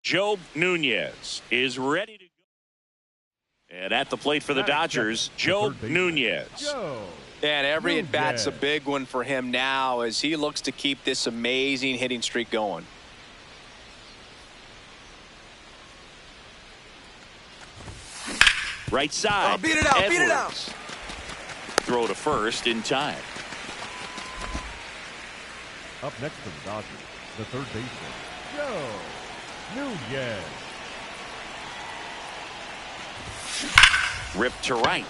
Joe Nunez is ready to go. And at the plate for the Dodgers, Joe Nunez. And every at-bat's a big one for him now as he looks to keep this amazing hitting streak going. Right side. Beat it out, Edwards. beat it out. Throw to first in time. Up next for the Dodgers, the third baseman, Joe Nunez. Ripped to right.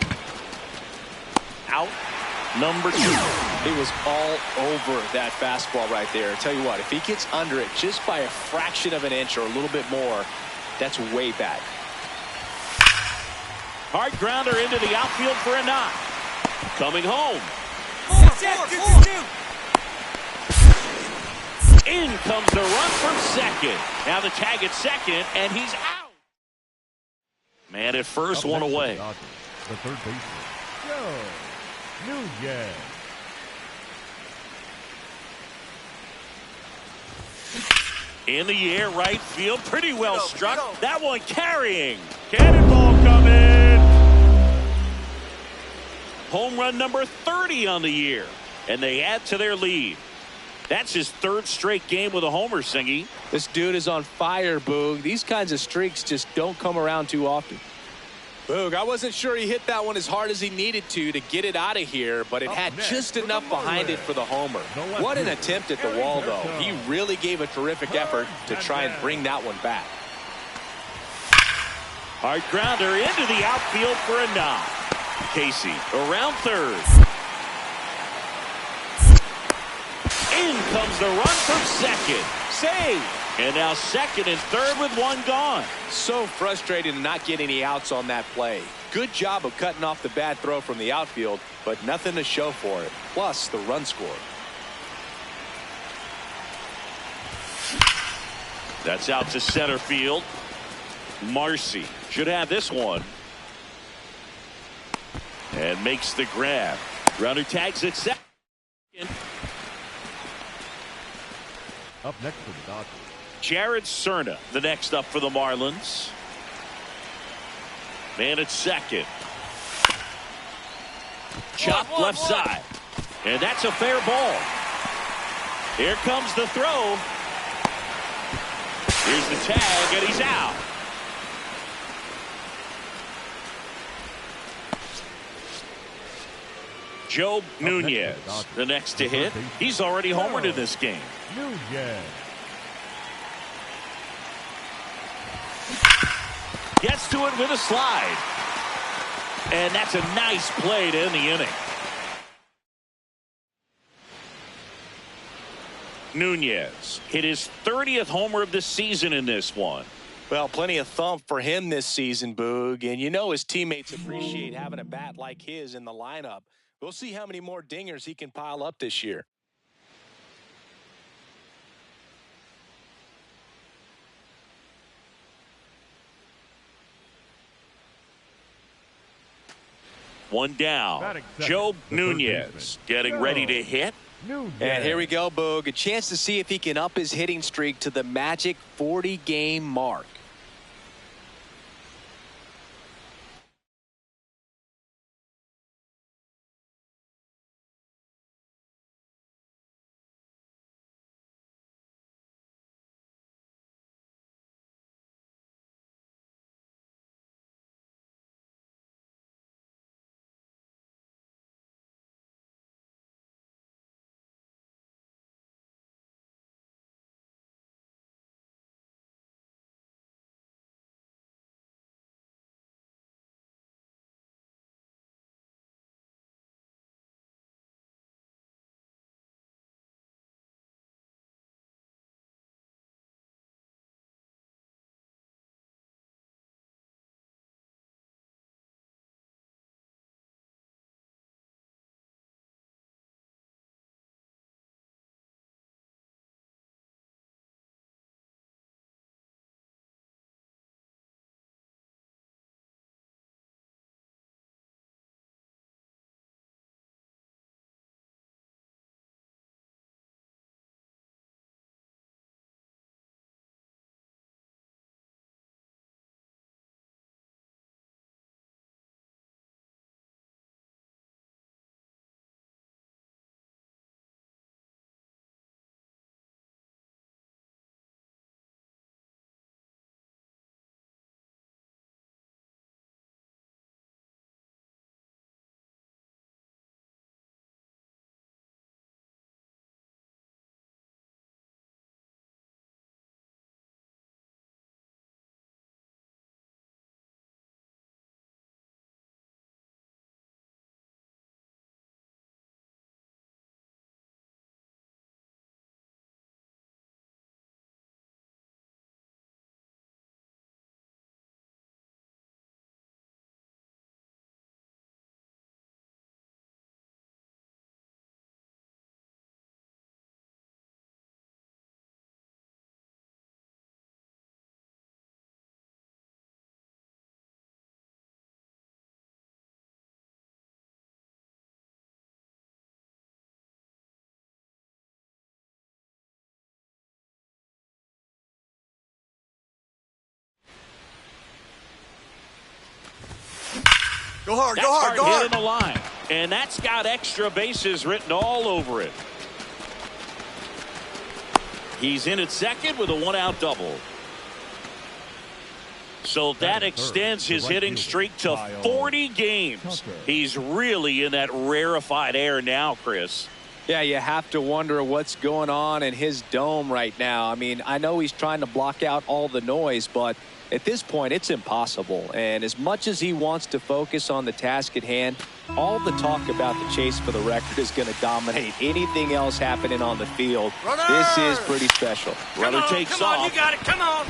Out. Number 2. He was all over that fastball right there. I tell you what, if he gets under it just by a fraction of an inch or a little bit more, that's way back. Hard grounder into the outfield for a knock. Coming home. In comes the run from second. Now the tag at second, and he's out. Man at first, one away. The third baseman, Joe Nunez. In the air, right field, pretty well struck. That one carrying. Cannonball coming. Home run number 30 on the year, and they add to their lead. That's his third straight game with a homer, Singy. This dude is on fire, Boog. These kinds of streaks just don't come around too often. Boog, I wasn't sure he hit that one as hard as he needed to get it out of here, but it had just enough behind it for the homer. What an attempt at the wall, though. He really gave a terrific effort to try and bring that one back. Hard grounder into the outfield for a knock. Casey around third. In comes the run from second. Save. And now second and third with one gone. So frustrated to not get any outs on that play. Good job of cutting off the bad throw from the outfield, but nothing to show for it. Plus the run scored. That's out to center field. Marcy should have this one. And makes the grab. Runner tags at second. Up next for the Dodgers, Jared Cerna, the next up for the Marlins. Man at second. Chopped left side. And that's a fair ball. Here comes the throw. Here's the tag, and he's out. Joe Nunez, the next to hit. He's already homered in this game. Nunez. Gets to it with a slide. And that's a nice play to end the inning. Nunez hit his 30th homer of the season in this one. Well, plenty of thump for him this season, Boog. And you know his teammates appreciate having a bat like his in the lineup. We'll see how many more dingers he can pile up this year. One down. Joe Nunez getting ready to hit. And here we go, Boog. A chance to see if he can up his hitting streak to the magic 40-game mark. Go hard, That's go hard, go hit hard. in the line. And that's got extra bases written all over it. He's in at second with a one-out double. So that extends his hitting streak to 40 games. He's really in that rarefied air now, Chris. Yeah, you have to wonder what's going on in his dome right now. I mean, I know he's trying to block out all the noise, but at this point, it's impossible. And as much as he wants to focus on the task at hand, all the talk about the chase for the record is going to dominate anything else happening on the field. Runner! This is pretty special. Runner takes off. Come on, you got it, come on.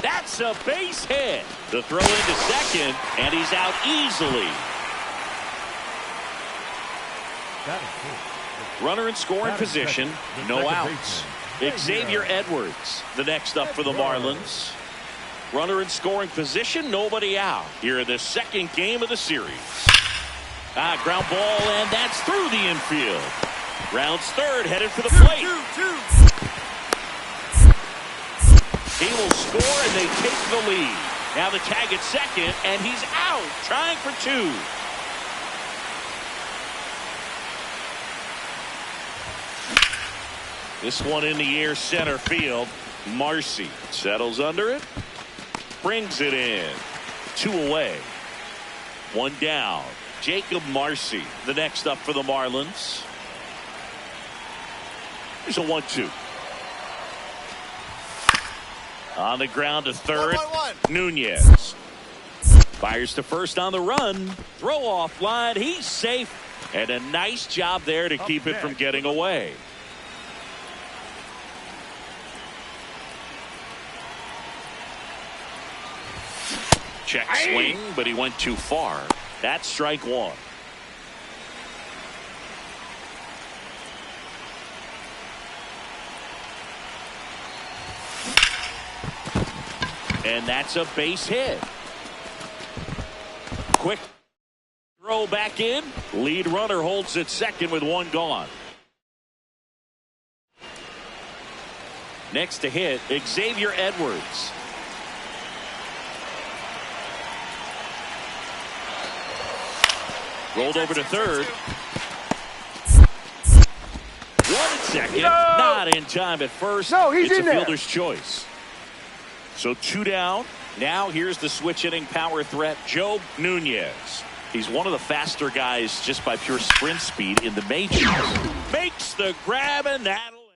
That's a base hit. The throw into second, and he's out easily. Runner in scoring position, no outs. Xavier Edwards, the next up for the Marlins. Runner in scoring position, nobody out. Here in the second game of the series. Ground ball, and that's through the infield. Rounds third, headed for the plate. He will score, and they take the lead. Now the tag at second, and he's out, trying for two. This one in the air, center field. Marcy settles under it, brings it in. Two away, one down. Jacob Marcy, the next up for the Marlins. Here's a 1-2. On the ground to third, 1-1. Nunez fires to first on the run. Throw off line, he's safe, and a nice job there to keep it from getting away. Check swing, but he went too far. That's strike one. And that's a base hit. Quick throw back in. Lead runner holds at second with one gone. Next to hit, Xavier Edwards. Rolled over to third. One at second. No! Not in time at first. No, he's it's in a there. fielder's choice. So two down. Now here's the switch hitting power threat, Joe Nunez. He's one of the faster guys just by pure sprint speed in the majors. Makes the grab, and that'll end.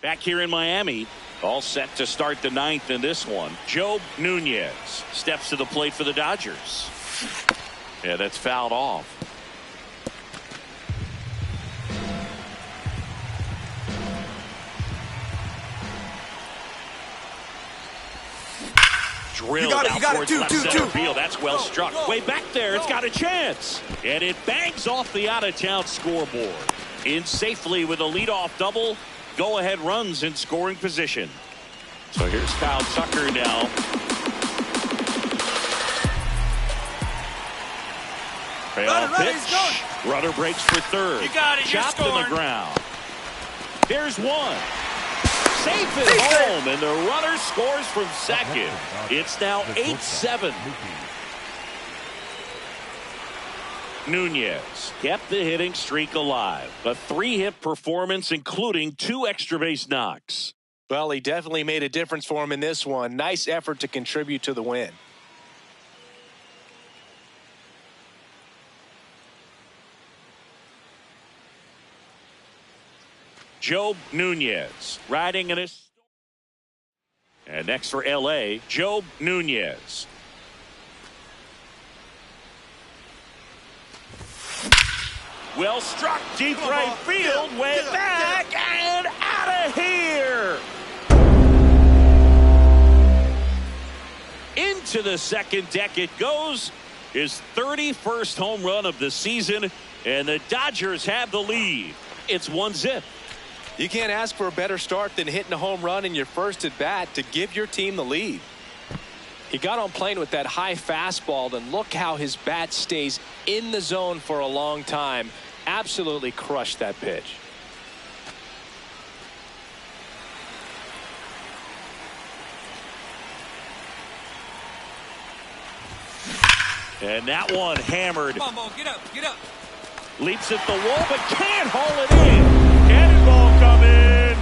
Back here in Miami, all set to start the ninth in this one. Joe Nunez steps to the plate for the Dodgers. Yeah, that's fouled off. Drilled out towards left center field. That's well struck. Way back there, it's got a chance. And it bangs off the out-of-town scoreboard. In safely with a leadoff double. Go-ahead runs in scoring position. So here's Kyle Tucker now. Payoff pitch. Runner breaks for third. You got it. Chopped You're in scoring. the ground. Here's one. Safe at home, and the runner scores from second. It's now 8-7. Nunez kept the hitting streak alive. A 3-hit performance, including 2 extra base knocks. Well, he definitely made a difference for him in this one. Nice effort to contribute to the win. Joe Nunez riding in his. And next for L.A., Joe Nunez. Well struck, deep right field, way back and out of here. Into the second deck it goes. His 31st home run of the season, and the Dodgers have the lead. It's 1-0. You can't ask for a better start than hitting a home run in your first at bat to give your team the lead. He got on plane with that high fastball, and look how his bat stays in the zone for a long time. Absolutely crushed that pitch. And that one hammered. Come on, ball, get up, get up. Leaps at the wall, but can't haul it in. Cannonball coming.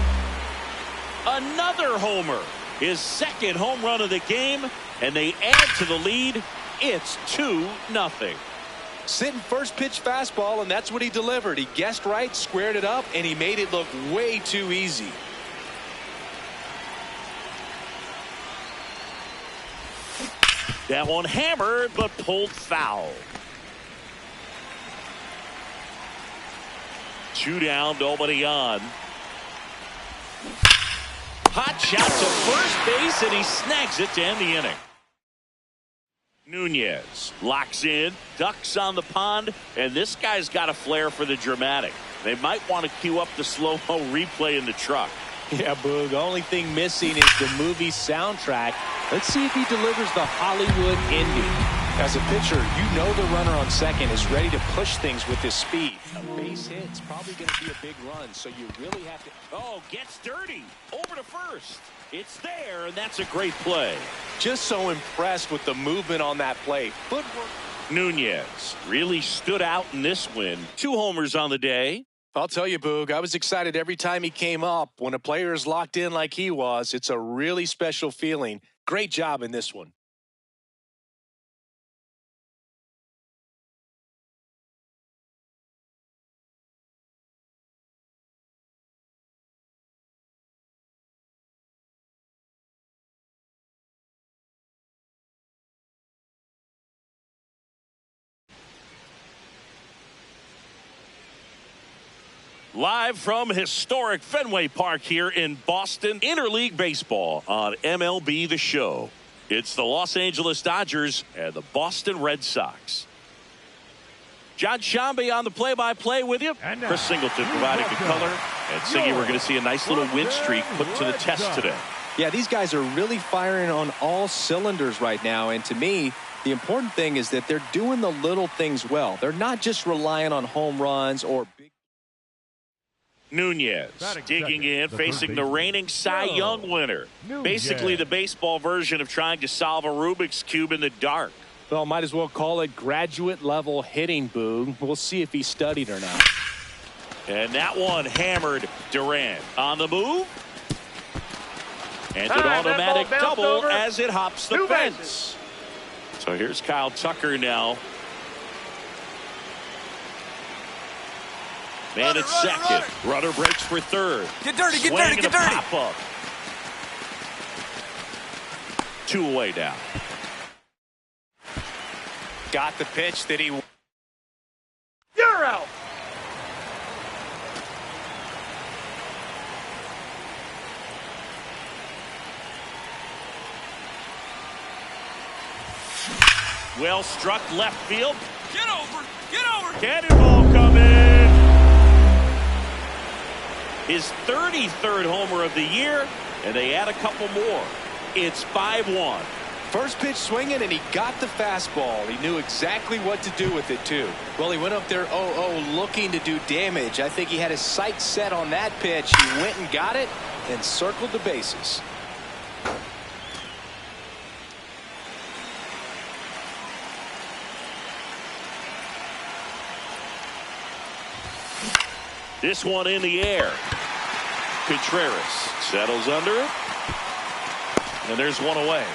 Another homer. His second home run of the game, and they add to the lead. It's 2-0. Sitting first pitch fastball, and that's what he delivered. He guessed right, squared it up, and he made it look way too easy. That one hammered, but pulled foul. 2 down, nobody on. Hot shot to first base, and he snags it to end the inning. Nunez locks in, ducks on the pond, and this guy's got a flair for the dramatic. They might want to cue up the slow-mo replay in the truck. Yeah, Boog. The only thing missing is the movie soundtrack. Let's see if he delivers the Hollywood ending. As a pitcher, you know the runner on second is ready to push things with his speed. A base hit's probably going to be a big run, so you really have to... Oh, gets dirty. Over to first. It's there, and that's a great play. Just so impressed with the movement on that play. Footwork. Nunez really stood out in this win. 2 homers on the day. I'll tell you, Boog, I was excited every time he came up. When a player is locked in like he was, it's a really special feeling. Great job in this one. Live from historic Fenway Park here in Boston, Interleague Baseball on MLB The Show. It's the Los Angeles Dodgers and the Boston Red Sox. John Shambi on the play-by-play with you. Chris Singleton providing the color. And Siggy, we're going to see a nice little win streak put to the test today. Yeah, these guys are really firing on all cylinders right now. And to me, the important thing is that they're doing the little things well. They're not just relying on home runs or big. Nunez digging in, facing the reigning Cy Young winner. Basically the baseball version of trying to solve a Rubik's Cube in the dark. Well, might as well call it graduate level hitting, Boog. We'll see if he studied or not. And that one hammered Durant on the move. And an automatic double as it hops the fence. So here's Kyle Tucker now. Man at second. Runner breaks for third. Get dirty, get dirty, get dirty. Pop-up. 2 away now. Got the pitch that he... You're out. Well struck left field. Get over, get over. Cannonball coming. His 33rd homer of the year, and they add a couple more. It's 5-1. First pitch swinging, and he got the fastball. He knew exactly what to do with it, too. Well, he went up there 0-0 looking to do damage. I think he had his sights set on that pitch. He went and got it and circled the bases. This one in the air. Contreras settles under it. And there's one away.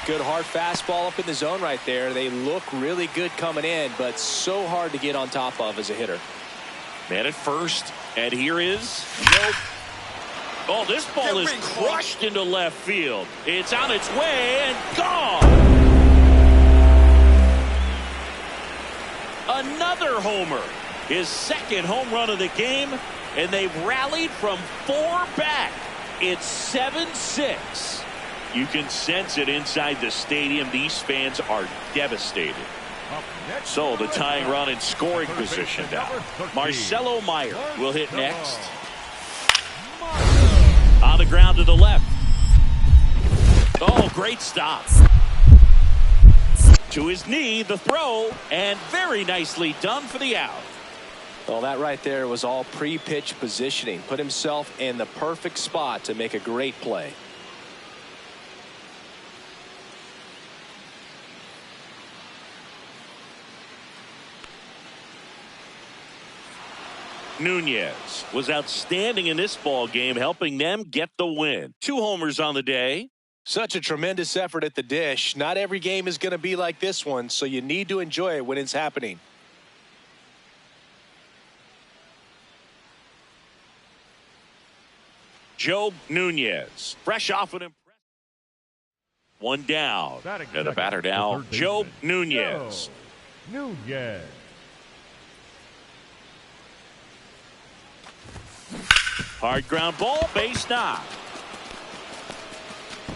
Good hard fastball up in the zone right there. They look really good coming in, but so hard to get on top of as a hitter. Man at first, and here is nope. Oh, this ball is crushed into left field. It's on its way and gone. Another homer. His second home run of the game, and they've rallied from 4 back. It's 7-6. You can sense it inside the stadium. These fans are devastated. So the tying run in scoring position now. Marcelo Meyer will hit next. On the ground to the left. Oh, great stop. To his knee, the throw, and very nicely done for the out. Well, that right there was all pre-pitch positioning. Put himself in the perfect spot to make a great play. Nunez was outstanding in this ball game, helping them get the win. 2 homers on the day. Such a tremendous effort at the dish. Not every game is going to be like this one, so you need to enjoy it when it's happening. Joe Nunez, fresh off an impressive. 1 down. And the batter now, Joe Nunez. Nunez. Hard ground ball, base knock.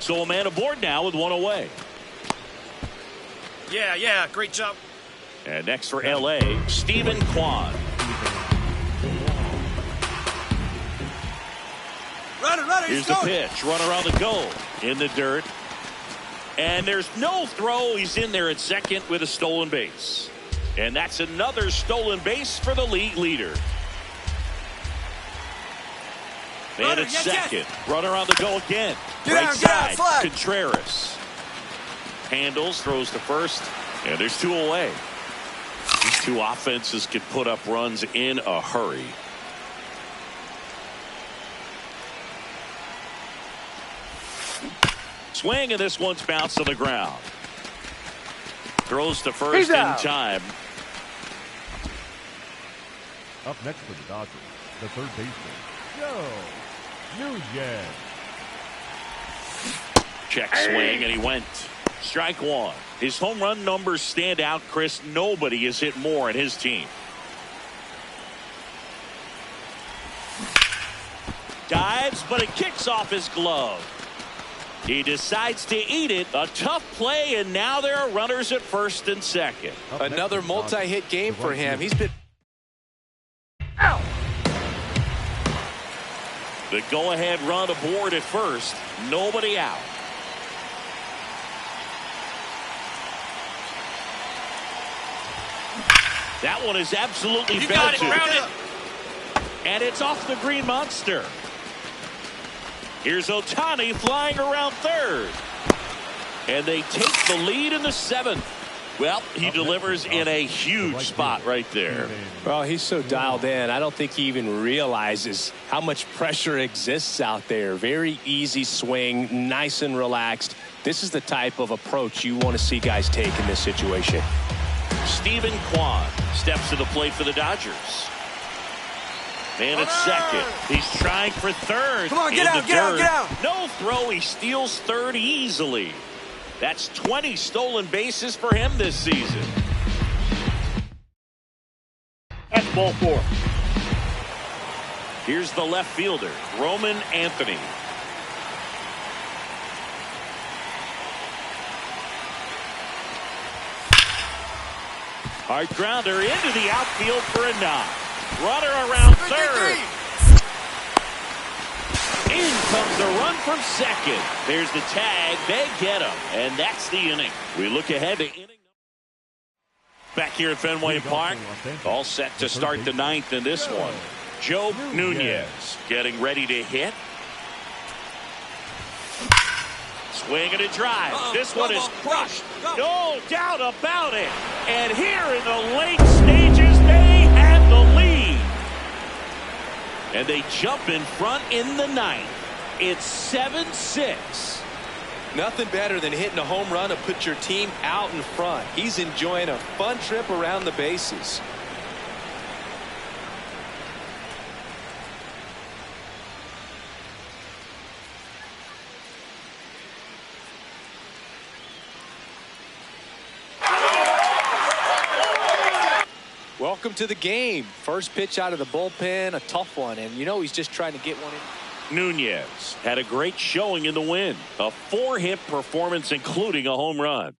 So a man aboard now with 1 away. Yeah, great job. And next for LA, Stephen Kwan. Runner, Here's the pitch. Runner on the goal. In the dirt. And there's no throw. He's in there at second with a stolen base. And that's another stolen base for the league leader. And it's second. Runner on the go again. Right side. Contreras. Handles, throws to first. And there's 2 away. These 2 offenses can put up runs in a hurry. Swing, and this one's bounced to the ground. Throws to first in time. Up next for the Dodgers, the third baseman, Joe Nunez. Check swing, and he went. Strike 1. His home run numbers stand out, Chris. Nobody has hit more in his team. Dives, but it kicks off his glove. He decides to eat it. A tough play, and now there are runners at first and second. Another multi-hit game for him. He's been... The go-ahead run aboard at first. Nobody out. That one is absolutely belted. And it's off the green monster. Here's Ohtani flying around third. And they take the lead in the 7th. Well, he delivers in a huge spot right there. Well, he's so dialed in. I don't think he even realizes how much pressure exists out there. Very easy swing, nice and relaxed. This is the type of approach you want to see guys take in this situation. Stephen Kwan steps to the plate for the Dodgers. And it's second. He's trying for third. Come on, get out. No throw. He steals third easily. That's 20 stolen bases for him this season. That's ball 4. Here's the left fielder, Roman Anthony. Hard grounder into the outfield for a knock. Runner around third. In comes the run from second. There's the tag. They get him. And that's the inning. We look ahead to inning. Back here at Fenway Park. All set to start the 9th in this one. Joe Nunez getting ready to hit. Swing and a drive. This one is crushed. No doubt about it. And here in the late stages, they have the lead. And they jump in front in the 9th. It's 7-6. Nothing better than hitting a home run to put your team out in front. He's enjoying a fun trip around the bases. Welcome to the game. First pitch out of the bullpen, a tough one, and you know he's just trying to get one in. Nunez had a great showing in the win. A 4-hit performance, including a home run.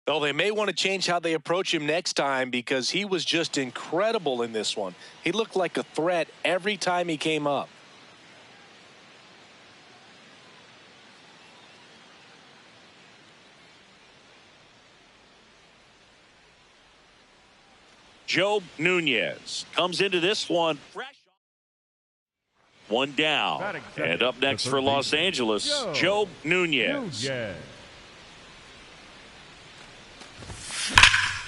Well, they may want to change how they approach him next time because he was just incredible in this one. He looked like a threat every time he came up. Joe Nunez comes into this one fresh. 1 down. And up next for Los Angeles, Joe Nunez.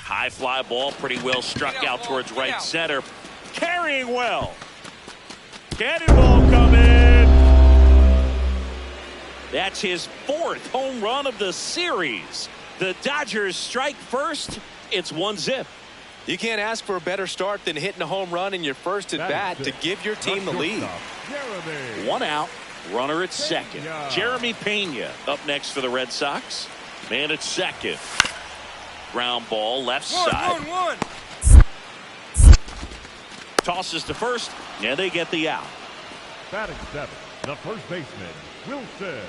High fly ball, pretty well struck out towards right center. Carrying well. Cannonball coming. That's his 4th home run of the series. The Dodgers strike first. It's 1-0. You can't ask for a better start than hitting a home run in your first at bat to give your team the lead. 1 out. Runner at second. Jeremy Pena up next for the Red Sox. Man at second. Ground ball left side. Tosses to first, and they get the out. Batting 7th, the first baseman, Wilson.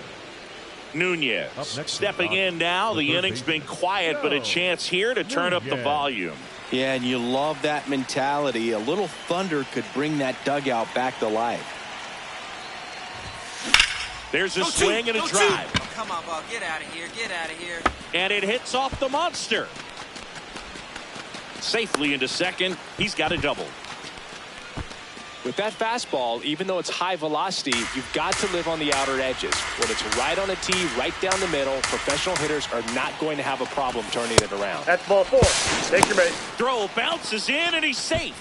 Nunez stepping in now. The inning's been quiet, but a chance here to turn up the volume. Yeah, and you love that mentality. A little thunder could bring that dugout back to life. There's a swing and a drive. Oh, come on, ball. Get out of here. Get out of here. And it hits off the monster. Safely into second. He's got a double. With that fastball, even though it's high velocity, you've got to live on the outer edges. When it's right on a tee, right down the middle, professional hitters are not going to have a problem turning it around. That's ball 4. Take your base. Throw bounces in, and he's safe.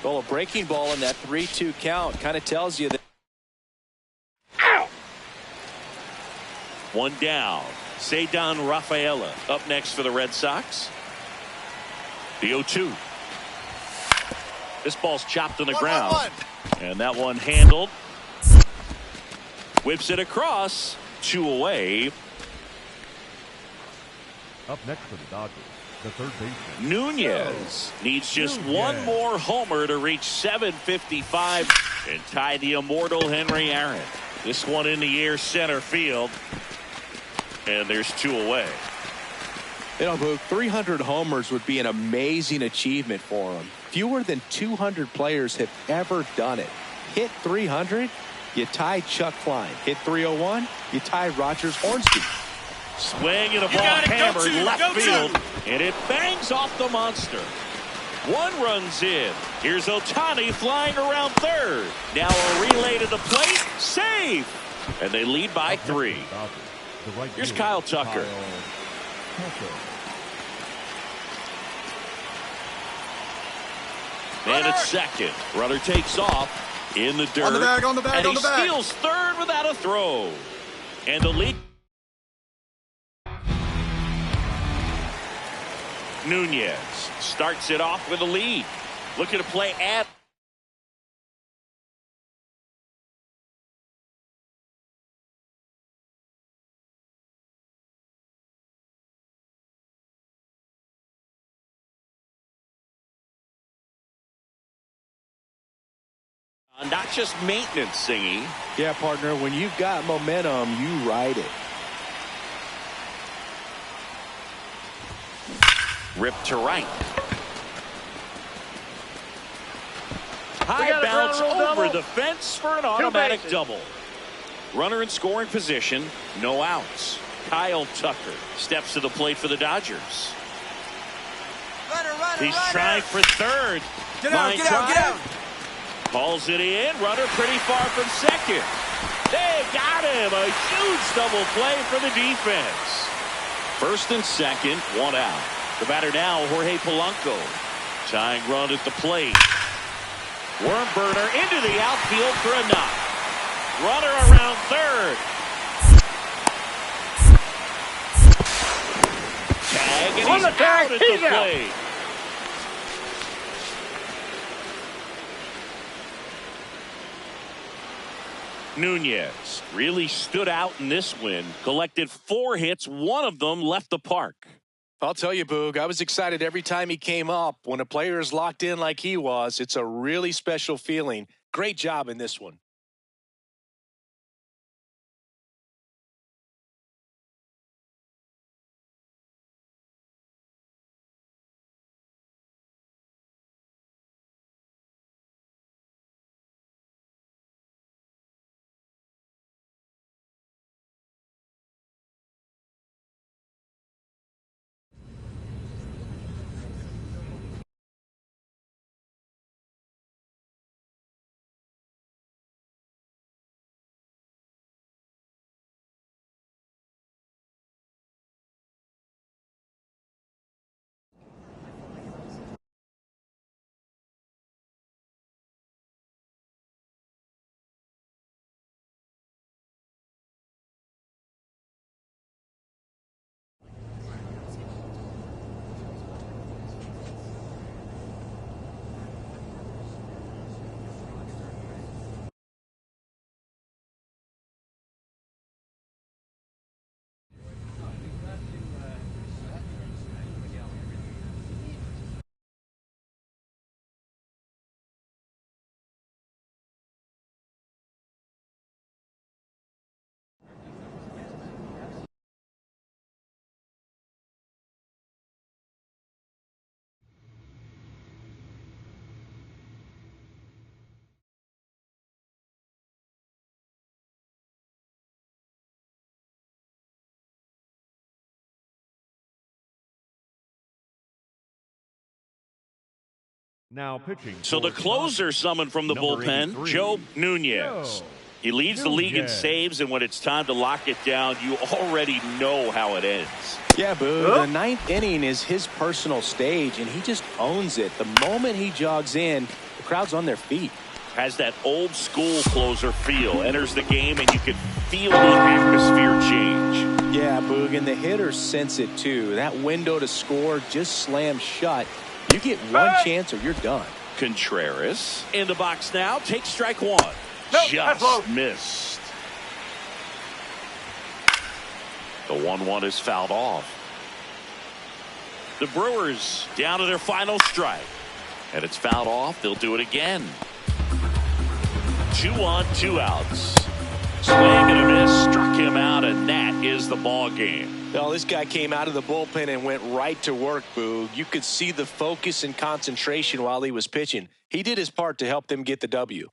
Well, a breaking ball in that 3-2 count kind of tells you that. Ow! 1 down. Ceddanne Rafaela up next for the Red Sox. The 0-2. This ball's chopped on the ground. And that one handled. Whips it across. 2 away. Up next for the Dodgers, the third baseman, Nunez needs just one more homer to reach 755 and tie the immortal Henry Aaron. This one in the air center field. And there's 2 away. You know, Boog, 300 homers would be an amazing achievement for him. Fewer than 200 players have ever done it. Hit 300, you tie Chuck Klein. Hit 301, you tie Rogers Hornsby. Swing and a ball hammered left field, and it bangs off the monster. 1 runs in. Here's Ohtani flying around third. Now a relay to the plate, safe, and they lead by 3. Here's Kyle Tucker. Man at second. Runner takes off in the dirt. On the bag, on the bag, and on the bag. he steals third without a throw. And the lead. Nunez starts it off with a lead. Looking to play at. Not just maintenance singing. Yeah, partner, when you've got momentum, you ride it. Ripped to right. High bounce over the fence for an automatic double. Runner in scoring position, no outs. Kyle Tucker steps to the plate for the Dodgers. He's trying for third. Get out, get out, get out. Calls it in. Runner pretty far from second. They got him. A huge double play for the defense. First and second, 1 out. The batter now, Jorge Polanco. Tying run at the plate. Worm burner into the outfield for a knock. Runner around third. Tag, and he's out at the plate. Nunez really stood out in this win. Collected 4 hits. 1 of them left the park. I'll tell you, Boog, I was excited every time he came up. When a player is locked in like he was, it's a really special feeling. Great job in this one. Now pitching. So the closer summoned from the bullpen, Joe Nunez. He leads the league in saves, and when it's time to lock it down, you already know how it ends. Yeah, Boo. The ninth inning is his personal stage, and he just owns it. The moment he jogs in, the crowd's on their feet. Has that old school closer feel. Enters the game, and you can feel the atmosphere change. Yeah, Boog, and the hitters sense it too. That window to score just slams shut. You get one chance or you're done. Contreras in the box now. Takes strike one. Just missed. The 1-1 is fouled off. The Brewers down to their final strike. And it's fouled off. They'll do it again. 2 on, 2 outs. Swing and a miss. Struck him out, and that is the ball game. Well, this guy came out of the bullpen and went right to work, Boog. You could see the focus and concentration while he was pitching. He did his part to help them get the W.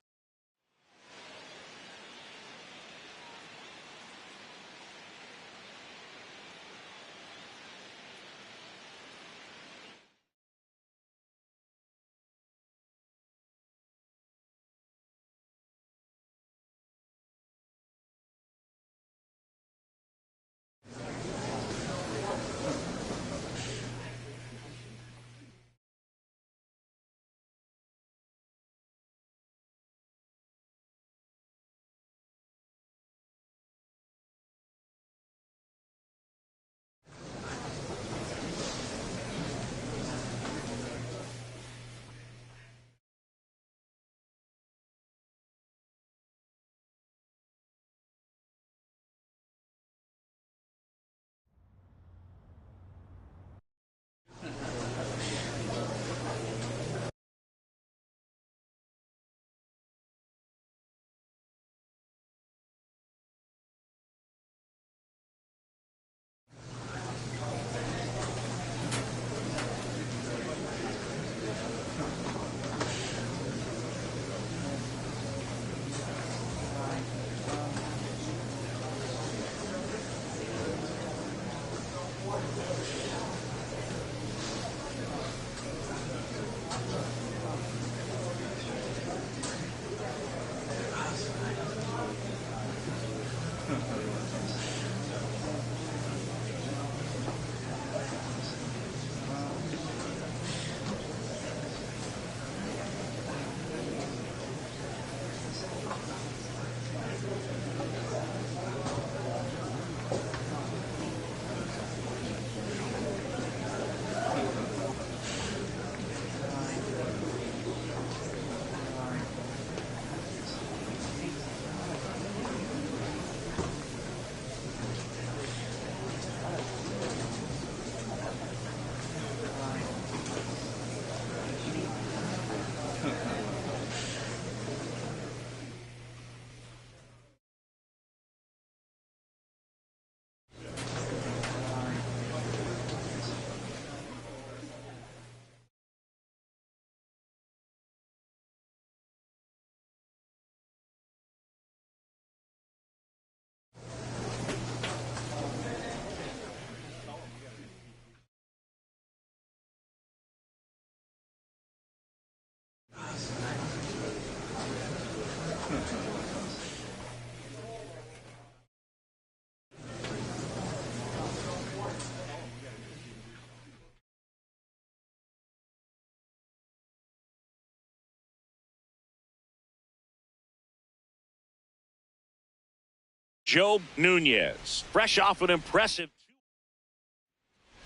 Joe Nunez, fresh off an impressive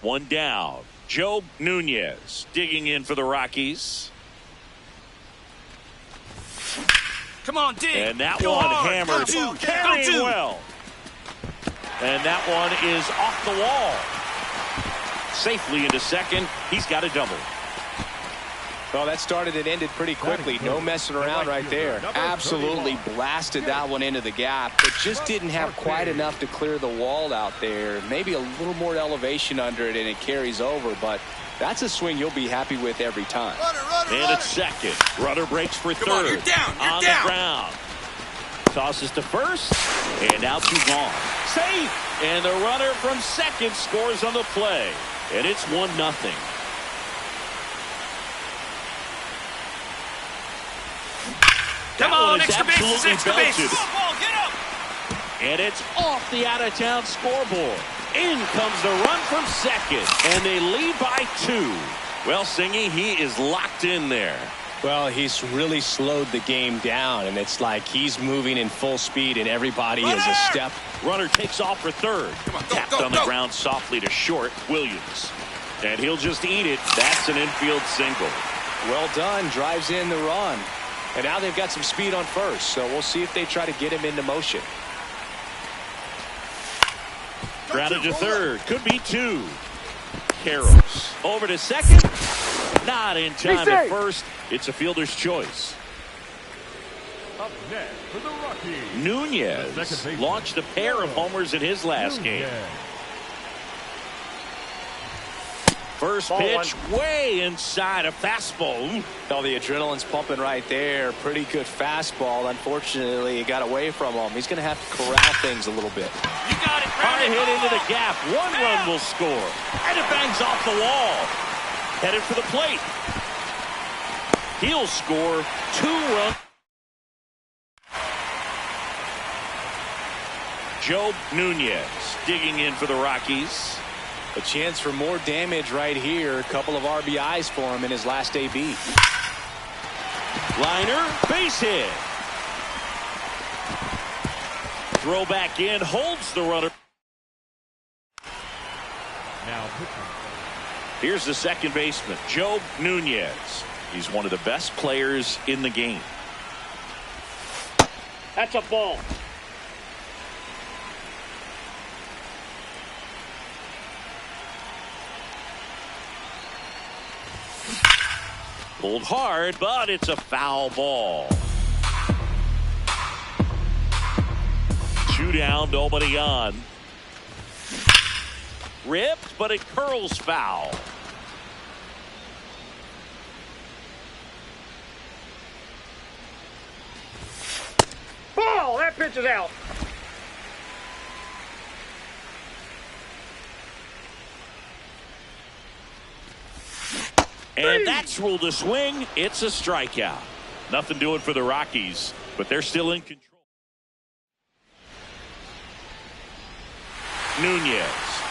1 down. Joe Nunez digging in for the Rockies. Come on, dig. And that one hammered carrying well. And that one is off the wall. Safely into second. He's got a double. Well, that started and ended pretty quickly. No messing around right there. Absolutely blasted that one into the gap, but just didn't have quite enough to clear the wall out there. Maybe a little more elevation under it and it carries over, but that's a swing you'll be happy with every time. And at second. Runner breaks for third. Come on, you're down. You're on down. The ground. Tosses to first. And now 2 gone. Safe. And the runner from second scores on the play. And it's 1-0. Come on, extra bases, extra bases. And it's off the out-of-town scoreboard. In comes the run from second, and they lead by 2. Well, Singy, he is locked in there. Well, he's really slowed the game down, and it's like he's moving in full speed, and everybody is a step. Runner takes off for third. Tapped on the ground softly to short. Williams. And he'll just eat it. That's an infield single. Well done. Drives in the run. And now they've got some speed on first, so we'll see if they try to get him into motion. Grounded to third. Could be 2. Carroll's over to second. Not in time at first. It's a fielder's choice. Up next for the Rockies, Nunez launched a pair of homers in his last game. First pitch way inside a fastball. Oh, the adrenaline's pumping right there. Pretty good fastball. Unfortunately, it got away from him. He's going to have to corral things a little bit. You got it, Hard hit into the gap. 1 run will score. And it bangs off the wall. Headed for the plate. He'll score 2 runs. Joe Nunez digging in for the Rockies. A chance for more damage right here. A couple of RBIs for him in his last AB. Liner, base hit. Throw back in, holds the runner. Now pitching. Here's the second baseman, Joe Nunez. He's one of the best players in the game. That's a ball. Pulled hard, but it's a foul ball. 2 down, nobody on. Ripped, but it curls foul. Ball! That pitch is out. And that's ruled a swing. It's a strikeout. Nothing doing for the Rockies, but they're still in control. Nunez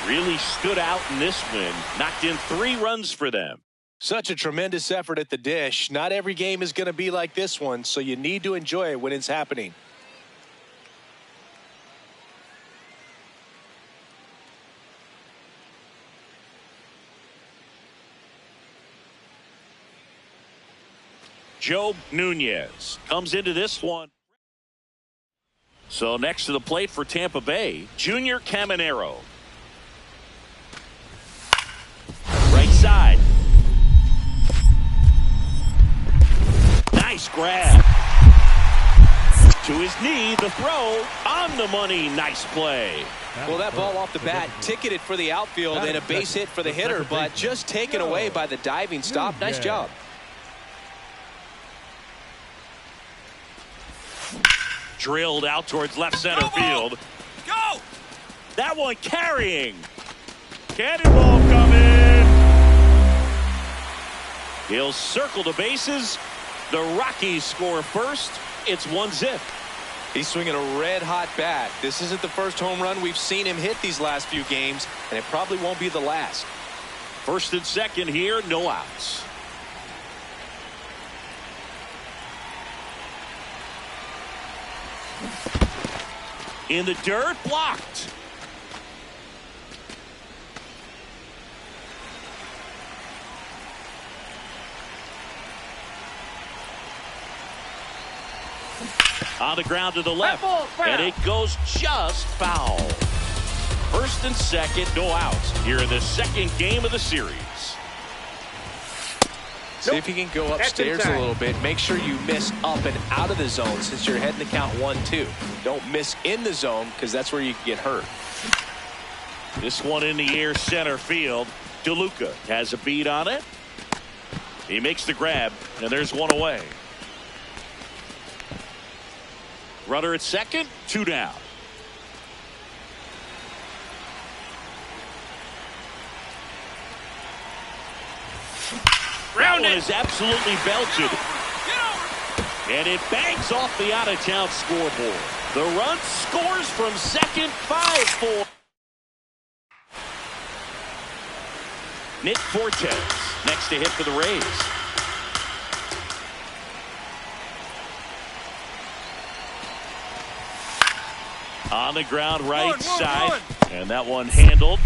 really stood out in this win. Knocked in 3 runs for them. Such a tremendous effort at the dish. Not every game is going to be like this one, so you need to enjoy it when it's happening. Joe Nunez comes into this one. So next to the plate for Tampa Bay, Junior Caminero. Right side. Nice grab. To his knee, the throw on the money. Nice play. Well, that ball off the bat ticketed for the outfield and a base hit for the hitter, but just taken away by the diving stop. Nice job. Drilled out towards left center field. Go! That one carrying. Cannonball coming. He'll circle the bases. The Rockies score first. It's 1-0. He's swinging a red-hot bat. This isn't the first home run we've seen him hit these last few games, and it probably won't be the last. First and second here, no outs. In the dirt, blocked. On the ground to the left, and it goes just foul. First and second, no outs here in the second game of the series. See if you can go upstairs a little bit. Make sure you miss up and out of the zone since you're heading to count 1-2. Don't miss in the zone because that's where you can get hurt. This one in the air center field. DeLuca has a beat on it. He makes the grab, and there's one away. Runner at second, 2 down. That one is absolutely belted. And it bangs off the out-of-town scoreboard. The run scores from second, 5-4. Nick Fortes next to hit for the Rays. On the ground, right side. And that one handled.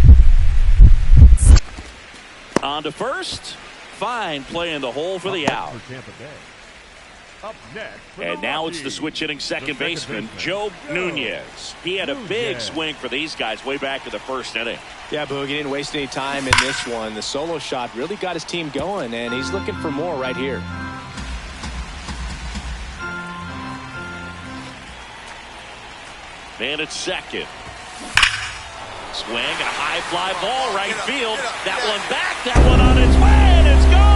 On to first. Fine play in the hole for the out. Up next, and now it's the switch hitting second baseman, Joe Nunez. He had a big swing for these guys way back in the first inning. Yeah, Boog, he didn't waste any time in this one. The solo shot really got his team going, and he's looking for more right here. And it's second. Swing and a high fly ball right field. That one back, that one on its way, and it's gone!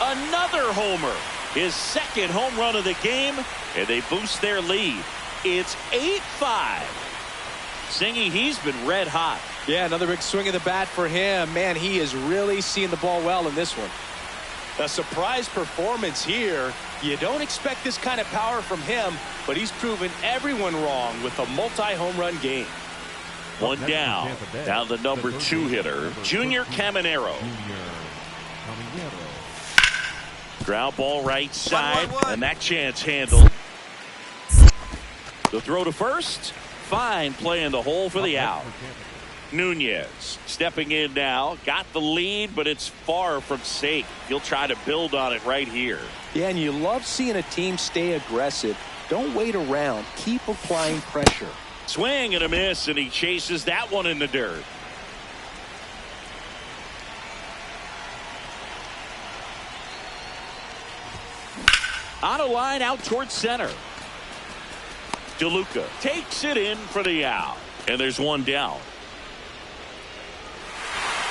Another homer. His second home run of the game, and they boost their lead. It's 8-5. Singy, he's been red hot. Yeah, another big swing of the bat for him. Man, he is really seeing the ball well in this one. A surprise performance here. You don't expect this kind of power from him, but he's proven everyone wrong with a multi-home run game. One down. Now the number 2 hitter, Junior Caminero. Ground ball right side, and that chance handled. The throw to first. Fine play in the hole for the out. Nunez stepping in now. Got the lead, but it's far from safe. He'll try to build on it right here. Yeah, and you love seeing a team stay aggressive. Don't wait around. Keep applying pressure. Swing and a miss, and he chases that one in the dirt. On a line out towards center. DeLuca takes it in for the out. And there's one down.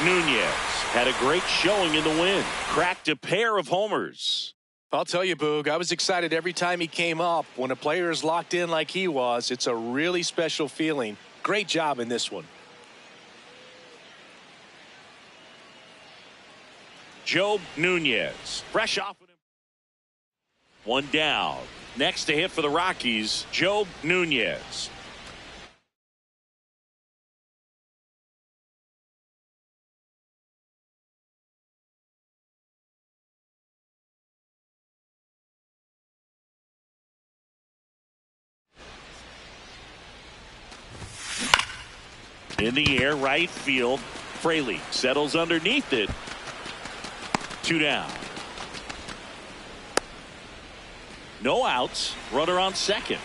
Nunez had a great showing in the win. Cracked a pair of homers. I'll tell you, Boog, I was excited every time he came up. When a player is locked in like he was, it's a really special feeling. Great job in this one. Joe Nunez, fresh off. One down. Next to hit for the Rockies, Joe Nunez. In the air, right field. Fraley settles underneath it. 2 down. No outs. Runner on second.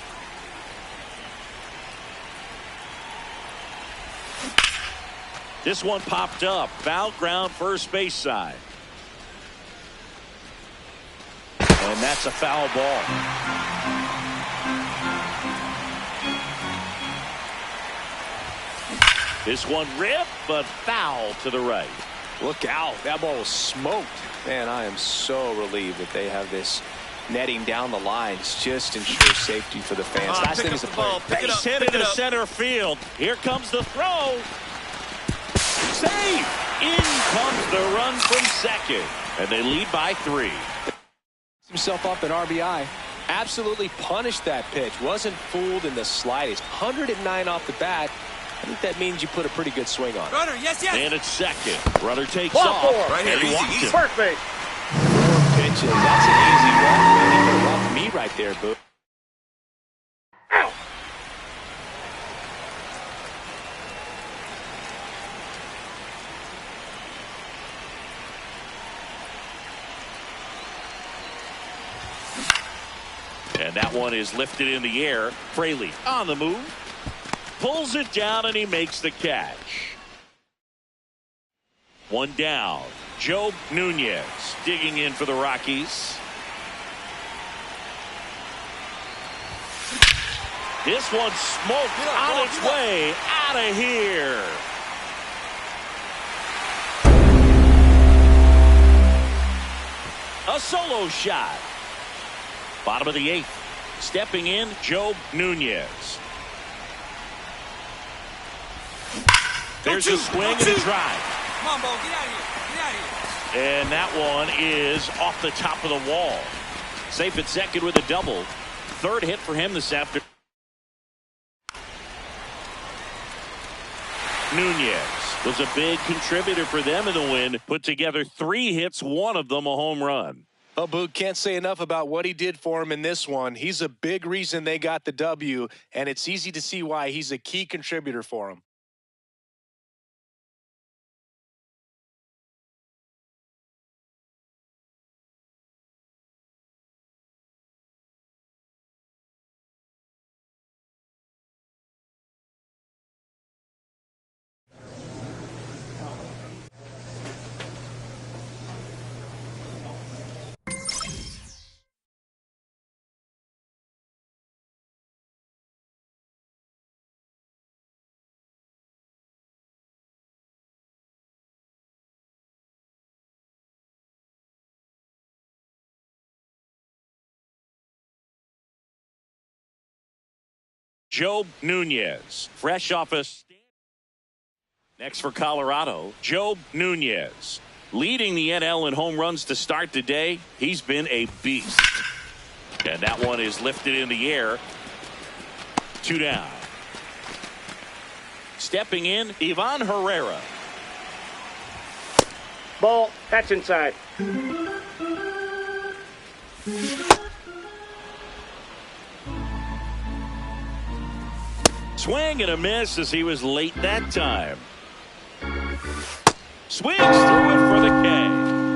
This one popped up. Foul ground first base side. And that's a foul ball. This one ripped, but foul to the right. Look out. That ball was smoked. Man, I am so relieved that they have this netting down the lines. Just ensure safety for the fans. Last thing is the ball. Base hit into center field. Here comes the throw. Save. In comes the run from second. And they lead by 3. Himself up an RBI. Absolutely punished that pitch. Wasn't fooled in the slightest. 109 off the bat. I think that means you put a pretty good swing on it. Runner, yes. And it's second. Runner takes Ball off. four. Right here, easy. First base. 4 pitches. That's an easy walk, man. He put a walk me right there, Boo. Out. And that one is lifted in the air. Fraley on the move. Pulls it down, and he makes the catch. One down. Joe Nunez digging in for the Rockies. This one smoked on its way out of here. A solo shot. Bottom of the 8th. Stepping in, Joe Nunez. There's a swing and a drive. Come on, Bo, get out of here. Get out of here. And that one is off the top of the wall. Safe at second with a double. Third hit for him this afternoon. Nunez was a big contributor for them in the win. Put together 3 hits, one of them a home run. Well, Boog, can't say enough about what he did for him in this one. He's a big reason they got the W, and it's easy to see why he's a key contributor for him. Joe Nunez, fresh off a stand. Next for Colorado, Joe Nunez. Leading the NL in home runs to start the day. He's been a beast. And that one is lifted in the air. 2 down. Stepping in, Ivan Herrera. Ball. That's inside. Swing and a miss as he was late that time. Swings through it for the K.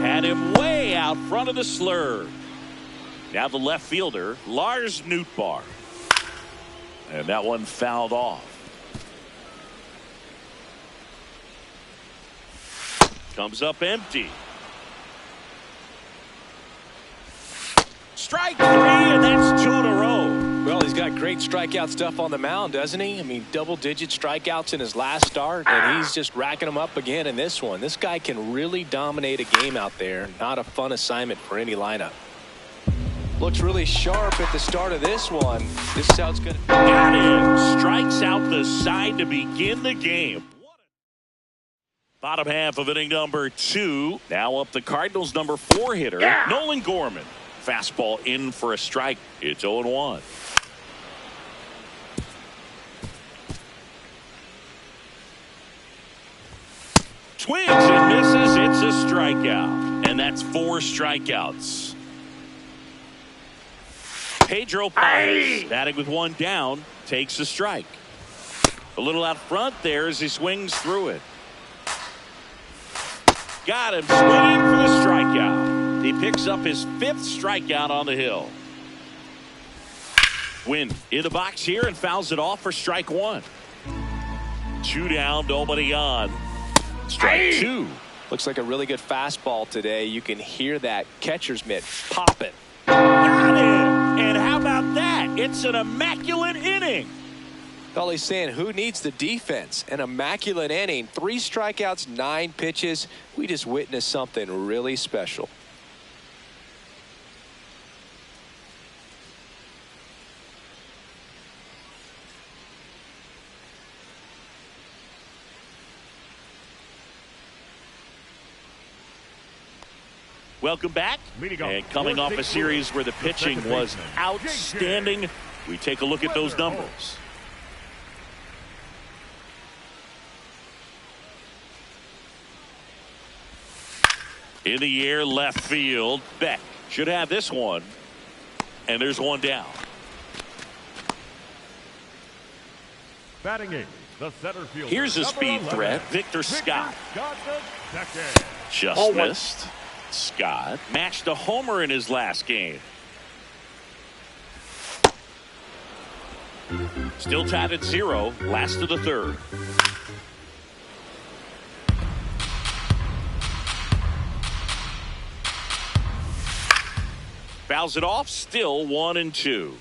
Had him way out front of the slur. Now the left fielder, Lars Nootbaar. And that one fouled off. Comes up empty. Strike 3, and that's 2 in a row. Well, he's got great strikeout stuff on the mound, doesn't he? I mean, double-digit strikeouts in his last start, and he's just racking them up again in this one. This guy can really dominate a game out there. Not a fun assignment for any lineup. Looks really sharp at the start of this one. This is how it's going to... Got him. Strikes out the side to begin the game. Bottom half of inning number 2. Now up the Cardinals' number 4 hitter, Nolan Gorman. Fastball in for a strike. It's 0-1. Swings and misses. It's a strikeout. And that's 4 strikeouts. Pedro Paz, batting with 1 down, takes a strike. A little out front there as he swings through it. Got him swinging for the strikeout. He picks up his 5th strikeout on the hill. Win in the box here and fouls it off for strike 1. 2 down, nobody on. Strike 2. Looks like a really good fastball today. You can hear that catcher's mitt popping. Got it. And how about that? It's an immaculate inning. All he's saying, who needs the defense? An immaculate inning. 3 strikeouts, 9 pitches. We just witnessed something really special. Welcome back. And coming off a series where the pitching was outstanding, we take a look at those numbers. In the air, left field. Beck should have this one. And there's 1 down. Batting 8, the center fielder. Here's a speed threat, Victor Scott. Just missed. Scott matched a homer in his last game. Still tied at 0, last of the 3rd. Fouls it off, still 1-2.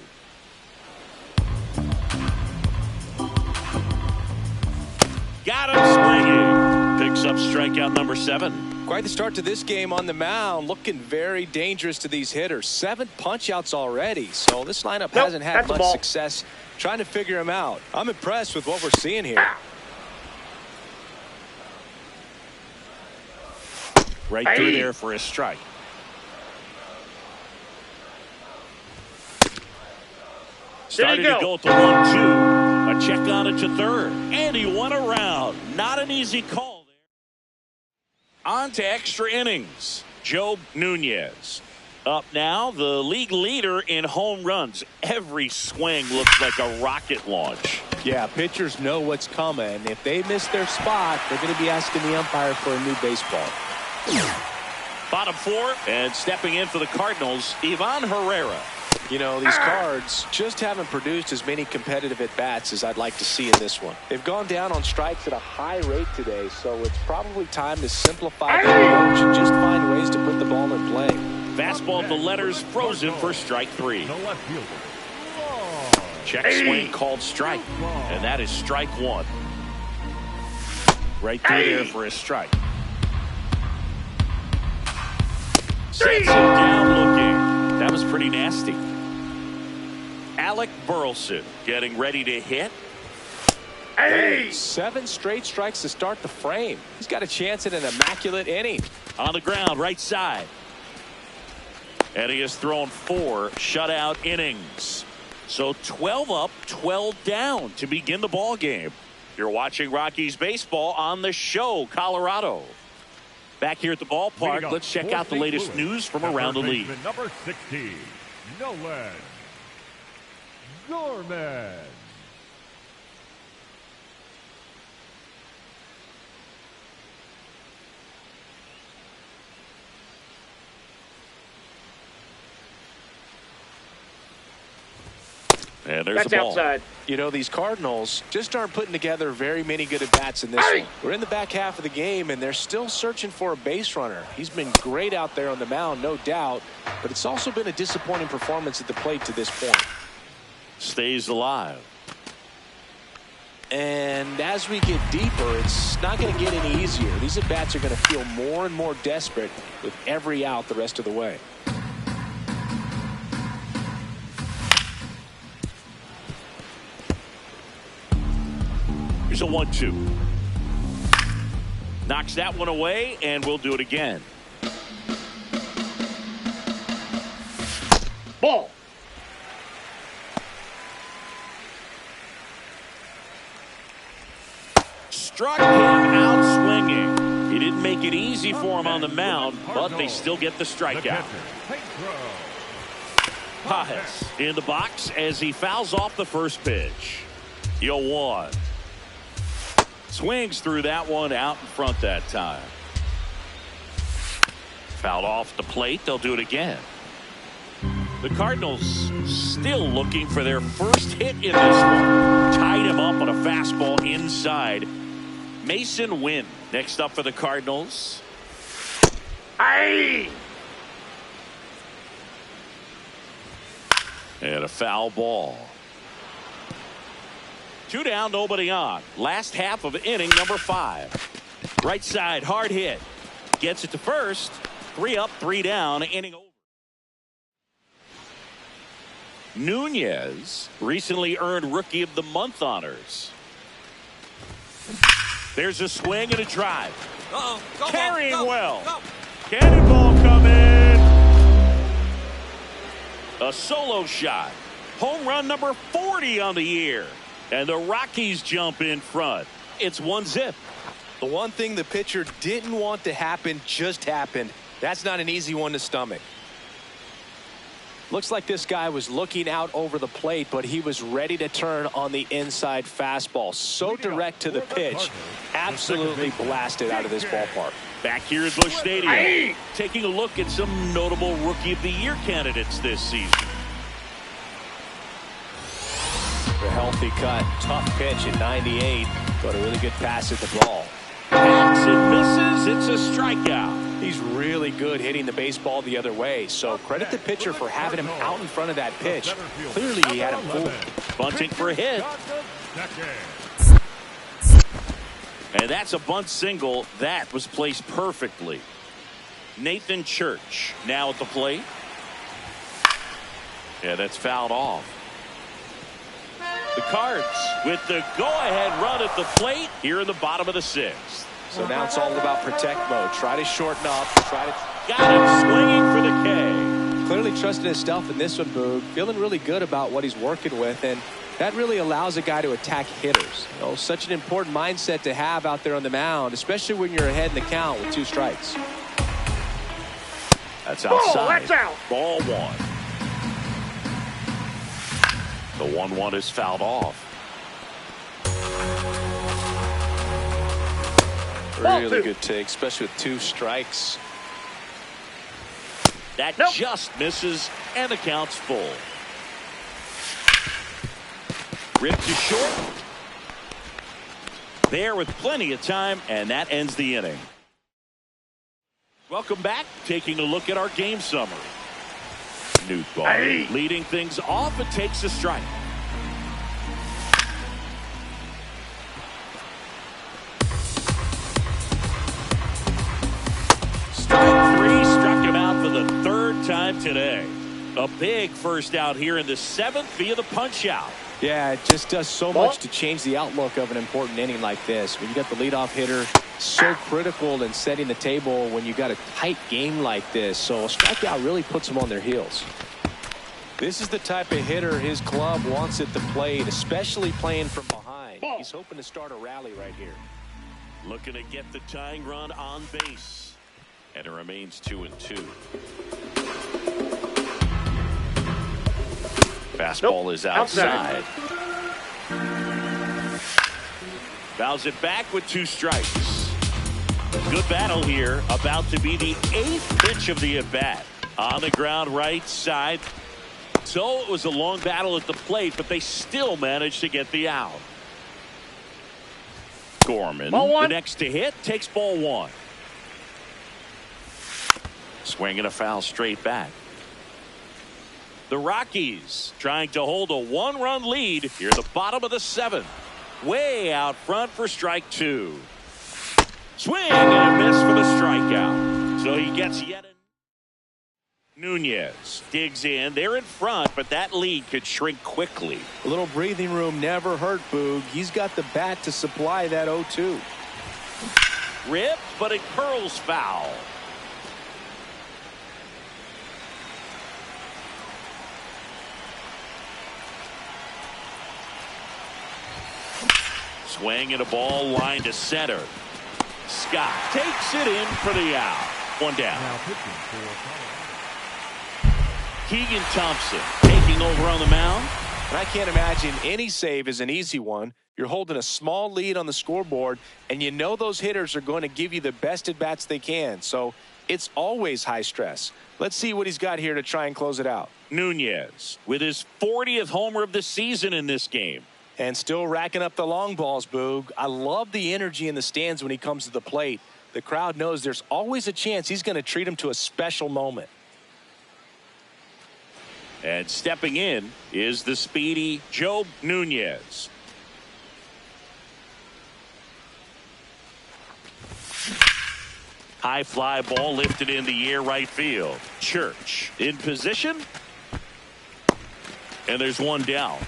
Got him swinging. Picks up strikeout number 7. Quite the start to this game on the mound. Looking very dangerous to these hitters. 7 punch-outs already. So this lineup hasn't had much success trying to figure him out. I'm impressed with what we're seeing here. Right through there for a strike. Starting to go at the 1-2. A check on it to third. And he won a round. Not an easy call there. On to extra innings. Joe Nunez. Up now, the league leader in home runs. Every swing looks like a rocket launch. Yeah, pitchers know what's coming. If they miss their spot, they're going to be asking the umpire for a new baseball. Bottom four, and stepping in for the Cardinals, Ivan Herrera. You know, these Cards just haven't produced as many competitive at-bats as I'd like to see in this one. They've gone down on strikes at a high rate today, so it's probably time to simplify the approach and just find ways to put the ball in play. Fastball at the letters, frozen for strike 3. Check swing called strike, and that is strike 1. Right through there for a strike. Sets him down looking. That was pretty nasty. Alec Burleson getting ready to hit. 7 straight strikes to start the frame. He's got a chance at an immaculate inning. On the ground, right side. And he has thrown 4 shutout innings. So 12 up, 12 down to begin the ball game. You're watching Rockies baseball on the show, Colorado. Back here at the ballpark, let's check out the latest news from around the league. Number 60, Nolan Gorman. And there's That's the ball. outside. You know, these Cardinals just aren't putting together very many good at-bats in this one. We're in the back half of the game, and they're still searching for a base runner. He's been great out there on the mound, no doubt, but it's also been a disappointing performance at the plate to this point. Stays alive. And as we get deeper, it's not going to get any easier. These at-bats are going to feel more and more desperate with every out the rest of the way. Here's a 1-2. Knocks that one away, and we'll do it again. Ball. Struck him out swinging. He didn't make it easy for him on the mound, but they still get the strikeout. Pages in the box as he fouls off the first pitch. 0-1. Swings through that one out in front that time. Fouled off the plate. They'll do it again. The Cardinals still looking for their first hit in this one. Tied him up on a fastball inside. Mason Wynn next up for the Cardinals. And a foul ball. 2 down, nobody on. Last half of inning number 5. Right side, hard hit. Gets it to first. 3 up, 3 down, inning over. Nunez recently earned Rookie of the Month honors. There's a swing and a drive. Uh-oh. Go, Carrying go, well. go. Cannonball coming. A solo shot. Home run number 40 on the year. And the Rockies jump in front. It's 1-0. The one thing the pitcher didn't want to happen just happened. That's not an easy one to stomach. Looks like this guy was looking out over the plate, but he was ready to turn on the inside fastball. So direct to the pitch. Absolutely blasted out of this ballpark. Back here at Busch Stadium, taking a look at some notable Rookie of the Year candidates this season. A healthy cut, tough pitch at 98, but a really good pass at the ball. Hacks and misses, it's a strikeout. He's really good hitting the baseball the other way, so credit the pitcher for having him out in front of that pitch. Clearly he had him fooled. Bunting for a hit. And that's a bunt single. That was placed perfectly. Nathan Church now at the plate. Yeah, that's fouled off. The Cards with the go-ahead run at the plate here in the bottom of the 6th. So now it's all about protect mode. Try to shorten up. Got him swinging for the K. Clearly trusting his stuff in this one, Boog. Feeling really good about what he's working with, and that really allows a guy to attack hitters. You know, such an important mindset to have out there on the mound, especially when you're ahead in the count with 2 strikes. That's outside. That's out. Ball 1. The 1-1 is fouled off. Really good take, especially with 2 strikes. That just misses, and the count's full. Ripped to short. There with plenty of time, and that ends the inning. Welcome back. Taking a look at our game summary. Newt Ball leading things off. It takes a strike. Strike 3 struck him out for the 3rd time today. A big first out here in the 7th via the punch out. Yeah, it just does so much to change the outlook of an important inning like this. When you got the leadoff hitter, so critical in setting the table when you got a tight game like this. So a strikeout really puts them on their heels. This is the type of hitter his club wants at the plate, especially playing from behind. He's hoping to start a rally right here. Looking to get the tying run on base. And it remains 2-2. Fastball is outside. Fouls it back with 2 strikes. Good battle here. About to be the 8th pitch of the at-bat. On the ground right side. So it was a long battle at the plate, but they still managed to get the out. Gorman, the next to hit, takes ball 1. Swinging a foul straight back. The Rockies trying to hold a 1-run lead here at the bottom of the 7th. Way out front for strike 2. Swing and a miss for the strikeout. So he gets yet another. Nunez digs in. They're in front, but that lead could shrink quickly. A little breathing room never hurt Boog. He's got the bat to supply that 0-2. Ripped, but it curls foul. Swing and a ball line to center. Scott takes it in for the out. 1 down. Now pitching for Keegan Thompson taking over on the mound. And I can't imagine any save is an easy one. You're holding a small lead on the scoreboard, and you know those hitters are going to give you the best at-bats they can. So it's always high stress. Let's see what he's got here to try and close it out. Nunez with his 40th homer of the season in this game. And still racking up the long balls, Boog. I love the energy in the stands when he comes to the plate. The crowd knows there's always a chance he's going to treat him to a special moment. And stepping in is the speedy Joe Nunez. High fly ball lifted in the air right field. Church in position. And there's 1 down.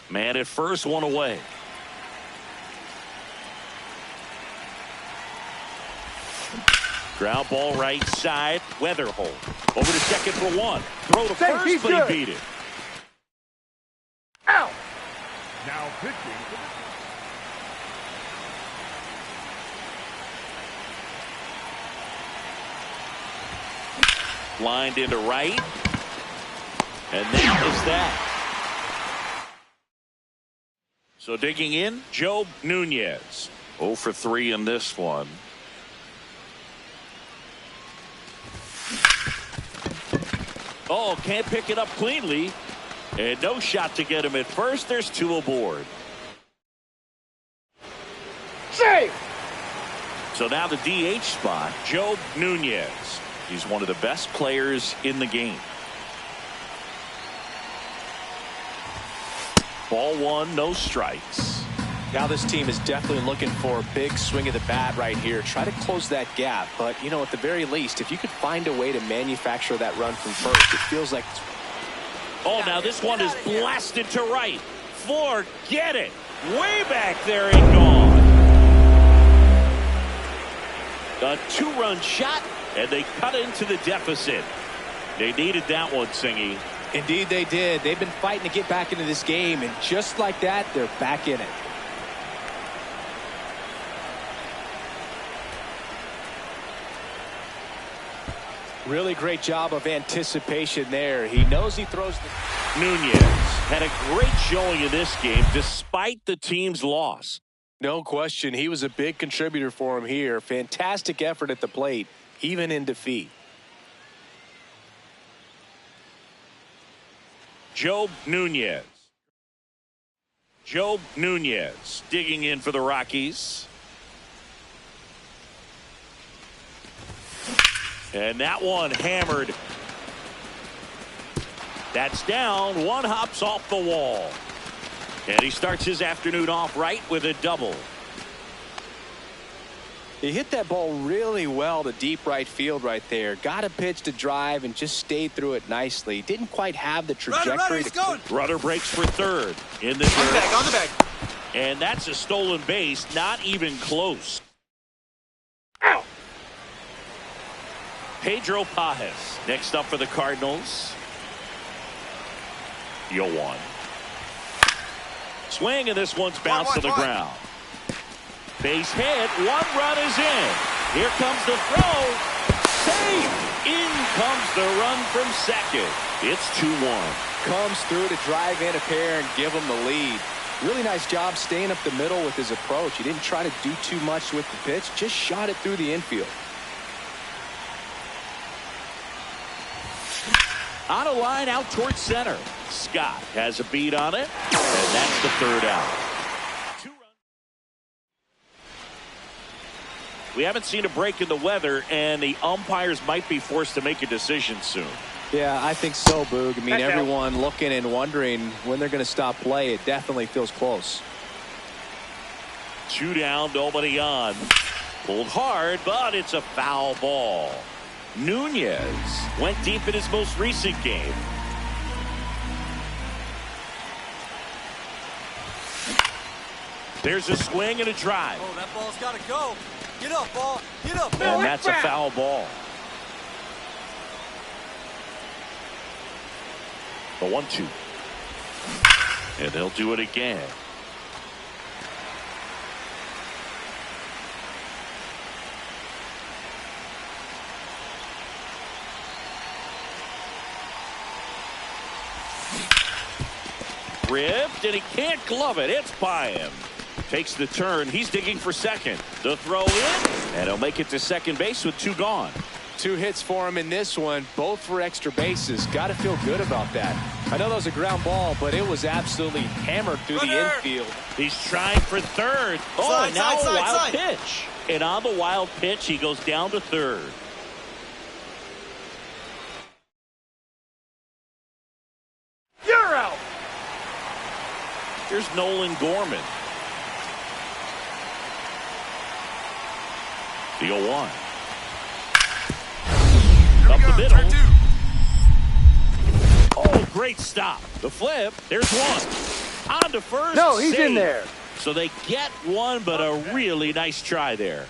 Man at first, 1 away. Ground ball right side. Weatherholt over to second for 1. Throw to first, but he beat it. Out. now pitching. Lined into right. And that is that. So digging in, Joe Nunez. 0 for 3 in this one. Oh, can't pick it up cleanly. And no shot to get him at first. There's 2 aboard. Save! So now the DH spot, Joe Nunez. He's one of the best players in the game. Ball 1, no strikes. Now this team is definitely looking for a big swing of the bat right here. Try to close that gap. But, you know, at the very least, if you could find a way to manufacture that run from first, it feels like... Oh, now this one is blasted to right. Forget it. Way back there and gone. A two-run shot, and they cut into the deficit. They needed that one, Singy. Indeed they did. They've been fighting to get back into this game, and just like that, they're back in it. Really great job of anticipation there. He knows he throws the... Nunez had a great showing in this game despite the team's loss. No question. He was a big contributor for him here. Fantastic effort at the plate, even in defeat. Joe Nunez. Joe Nunez digging in for the Rockies. And that one hammered. That's down. One hops off the wall. And he starts his afternoon off right with a double. He hit that ball really well to deep right field right there. Got a pitch to drive and just stayed through it nicely. Didn't quite have the trajectory. Runner, he's going. Runner breaks for third in the dirt. On the bag. And that's a stolen base. Not even close. Ow. Pedro Pajes next up for the Cardinals. 0-1. Swing, and this one's bounced to the ground. Base hit. One run is in. Here comes the throw. Safe. In comes the run from second. It's 2-1. Comes through to drive in a pair and give him the lead. Really nice job staying up the middle with his approach. He didn't try to do too much with the pitch. Just shot it through the infield. On a line out towards center. Scott has a beat on it, and that's the third out. We haven't seen a break in the weather, and the umpires might be forced to make a decision soon. Yeah, I think so, Boog. I mean, That's out. everyone looking and wondering when they're going to stop play. It definitely feels close. 2 down, nobody on. Pulled hard, but it's a foul ball. Nunez went deep in his most recent game. There's a swing and a drive. Oh, that ball's got to go. Get up, ball. Get up. And that's a foul ball. The 1-2. And they'll do it again. Ripped, and he can't glove it. It's by him. Takes the turn. He's digging for second. The throw in, and he'll make it to second base with 2 gone. 2 hits for him in this one, both for extra bases. Got to feel good about that. I know that was a ground ball, but it was absolutely hammered through the infield. He's trying for third. Oh, Side, and now side, a wild side. pitch. And on the wild pitch, he goes down to third. You're out. Here's Nolan Gorman. The 0-1. Up the middle. Oh, great stop. The flip. There's one. On to first. No, he's save. in there. So they get one, but a really nice try there.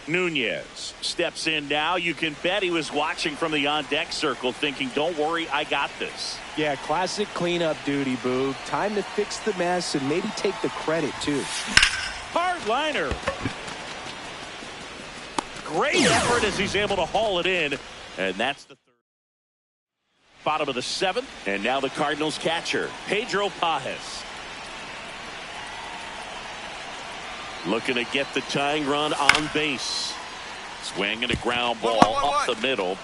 Nunez steps in now. You can bet he was watching from the on-deck circle thinking, don't worry, I got this. Yeah, classic cleanup duty, Boog. Time to fix the mess and maybe take the credit, too. Hard liner. Great effort as he's able to haul it in. And that's the third. Bottom of the 7th. And now the Cardinals catcher, Pedro Pajes. Looking to get the tying run on base. Swing and a ground ball up the middle.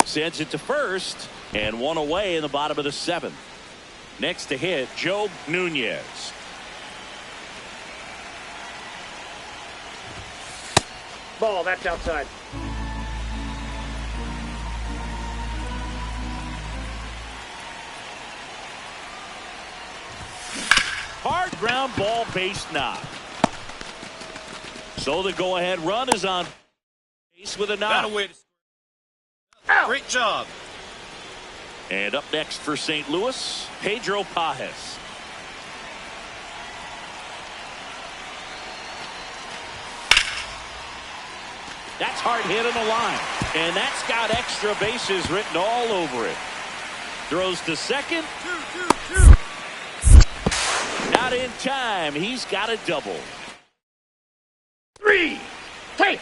Sends it to first. And one away in the bottom of the 7th. Next to hit, Joe Nunez. Ball, that's outside. Hard ground ball, base knock. So the go-ahead run is on base with a knock. Great job. And up next for St. Louis, Pedro Pajes. That's hard hit on the line. And that's got extra bases written all over it. Throws to second. Not in time. He's got a double. 3, take.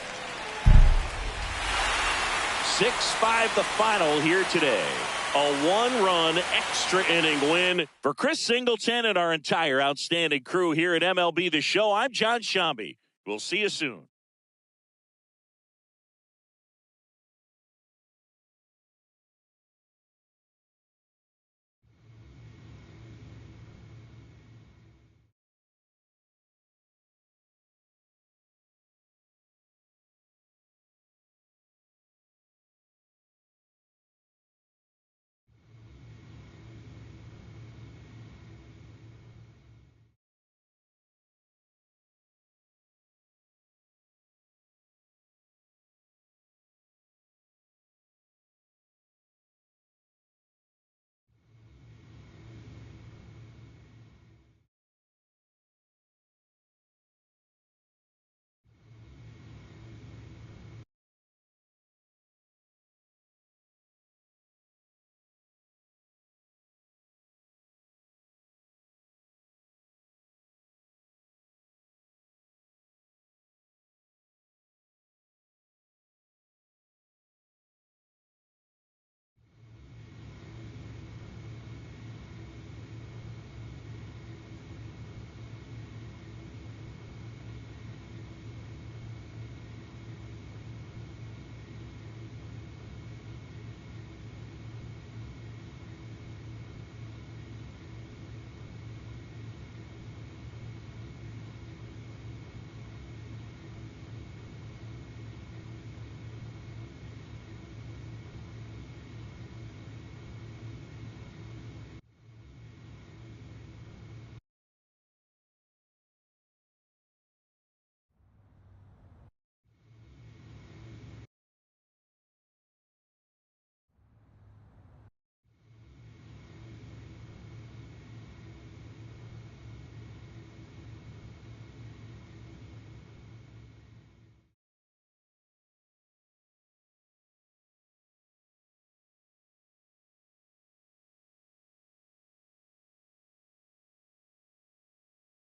6-5 the final here today. A 1-run extra inning win for Chris Singleton and our entire outstanding crew here at MLB The Show. I'm John Shambi. We'll see you soon.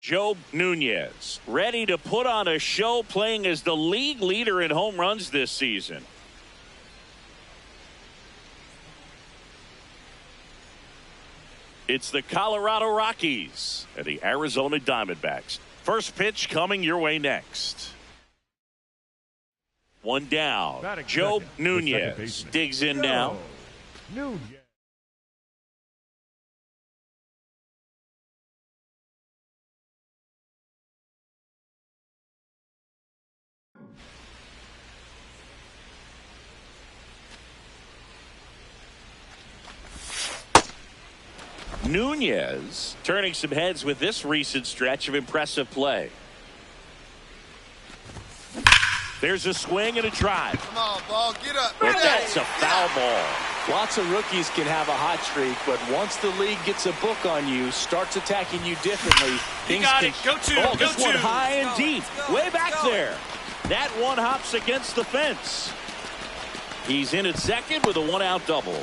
Joe Nunez, ready to put on a show, playing as the league leader in home runs this season. It's the Colorado Rockies and the Arizona Diamondbacks. First pitch coming your way next. One down. Joe Nunez digs in now. Nunez. Nunez turning some heads with this recent stretch of impressive play. There's a swing and a drive. Come on, ball, get up. But that's a foul ball. Lots of rookies can have a hot streak, but once the league gets a book on you, starts attacking you differently, You got it. Go to. Oh, Go this to. one high and Go, deep, go, way back go. there. That one hops against the fence. He's in at second with a one-out double.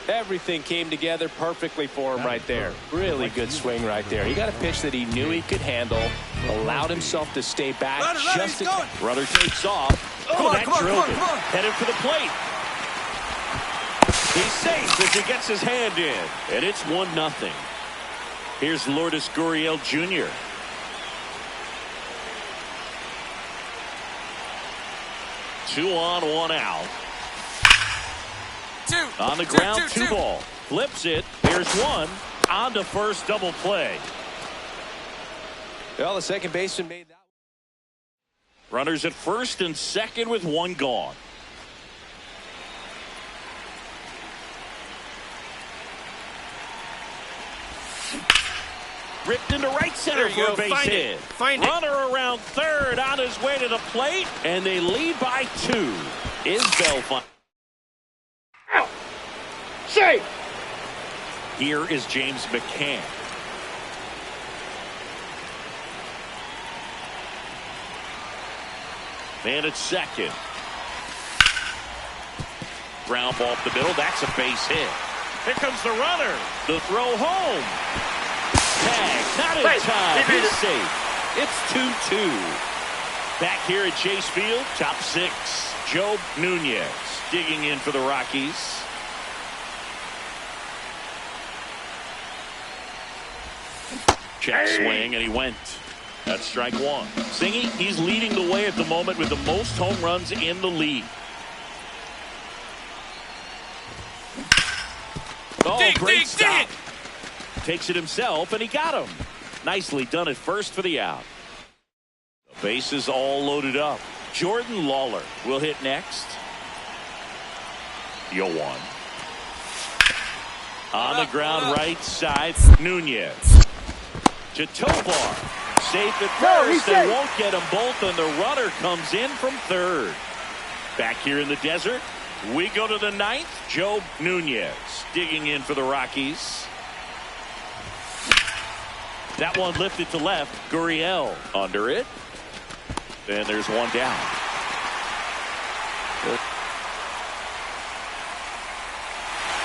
Everything came together perfectly for him right there. Really good swing right there. He got a pitch that he knew he could handle, allowed himself to stay back. He's going. Runner takes off. Oh, that drilled it. Headed for the plate. He's safe as he gets his hand in. And it's 1-0. Here's Lourdes Gurriel Jr. Two on, one out. On the ground, two ball. Flips it. There's one. On to first, double play. Well, the second baseman made that. Runners at first and second with one gone. Ripped into right center for a base hit. Find it. Runner around third on his way to the plate, and they lead by 2. Isbell finds. Out. Safe. Here is James McCann. Man at second. Ground ball up the middle. That's a base hit. Here comes the runner. The throw home. Tag. Not in time. He's safe. It's 2-2. Back here at Chase Field, top six. Joe Nunez digging in for the Rockies. Check swing, and he went. That's strike one. Singy, he's leading the way at the moment with the most home runs in the league. Oh, great stop. Takes it himself, and he got him. Nicely done at first for the out. The bases all loaded up. Jordan Lawler will hit next. 0-1. On the ground, right side, Nunez. To Tovar. Safe at first. They won't get them both, and the runner comes in from third. Back here in the desert, we go to the ninth. Joe Nunez digging in for the Rockies. That one lifted to left. Gurriel under it. And there's one down.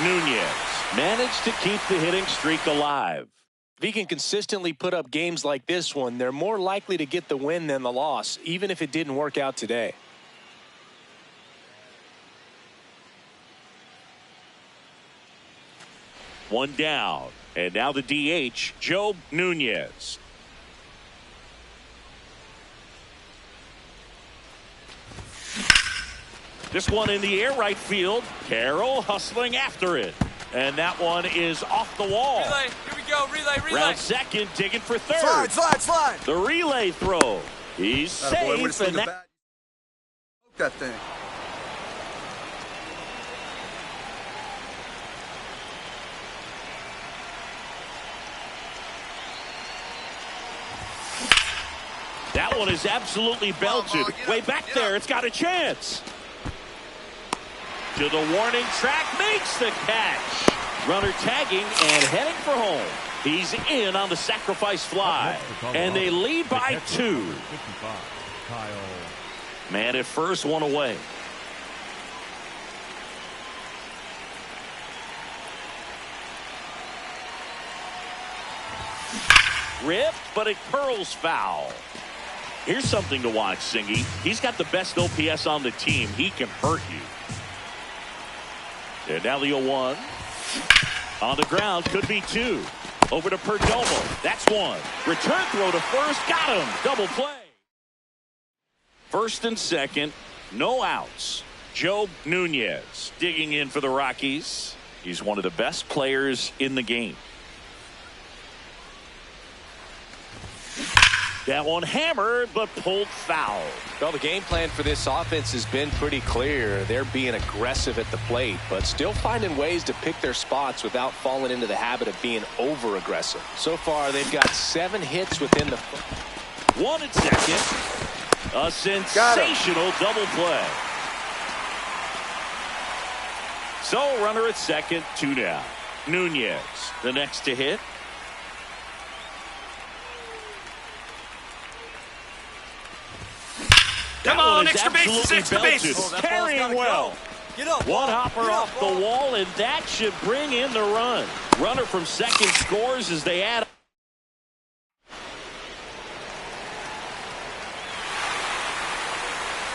Nunez managed to keep the hitting streak alive. If he can consistently put up games like this one, they're more likely to get the win than the loss, even if it didn't work out today. One down. And now the DH, Joe Nunez. This one in the air right field. Carroll hustling after it. And that one is off the wall. Relay. Here we go. Relay. Round second, digging for third. Slide. The relay throw. He's safe. And that thing. that one is absolutely belted. Way back there. It's got a chance. To the warning track, makes the catch. Runner tagging and heading for home. He's in on the sacrifice fly. And they lead by 2. Man at first, one away. Ripped, but it curls foul. Here's something to watch, Singy. He's got the best OPS on the team. He can hurt you. And now the 0-1. On the ground, could be 2. Over to Perdomo. That's 1. Return throw to first. Got him. Double play. First and second. No outs. Joe Nunez digging in for the Rockies. He's one of the best players in the game. That one hammered, but pulled foul. Well, the game plan for this offense has been pretty clear. They're being aggressive at the plate, but still finding ways to pick their spots without falling into the habit of being over-aggressive. So far, they've got 7 hits within the... 1 at second. A sensational double play. So, runner at second, 2 down. Nunez, the next to hit. Come on, extra bases, extra bases. Carrying well. Get up. One hopper off the wall, and that should bring in the run. Runner from second scores as they add.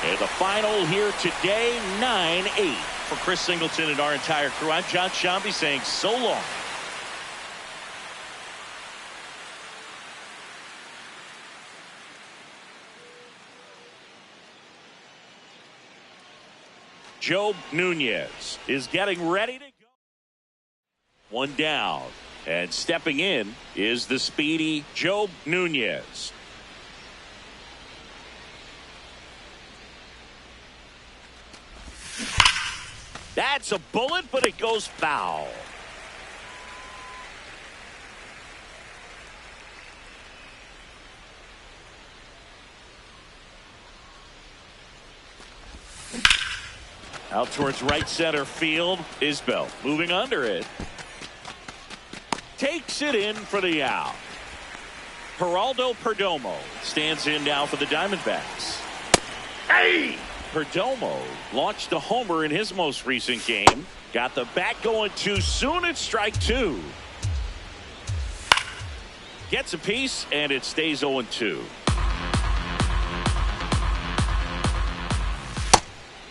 And the final here today, 9-8. For Chris Singleton and our entire crew, I'm John Shambi saying so long. Joe Nunez is getting ready to go. 1 down. And stepping in is the speedy Joe Nunez. That's a bullet, but it goes foul. Out towards right center field. Isbell moving under it. Takes it in for the out. Geraldo Perdomo stands in now for the Diamondbacks. Perdomo launched a homer in his most recent game. Got the bat going too soon. It's strike 2. Gets a piece, and it stays 0-2.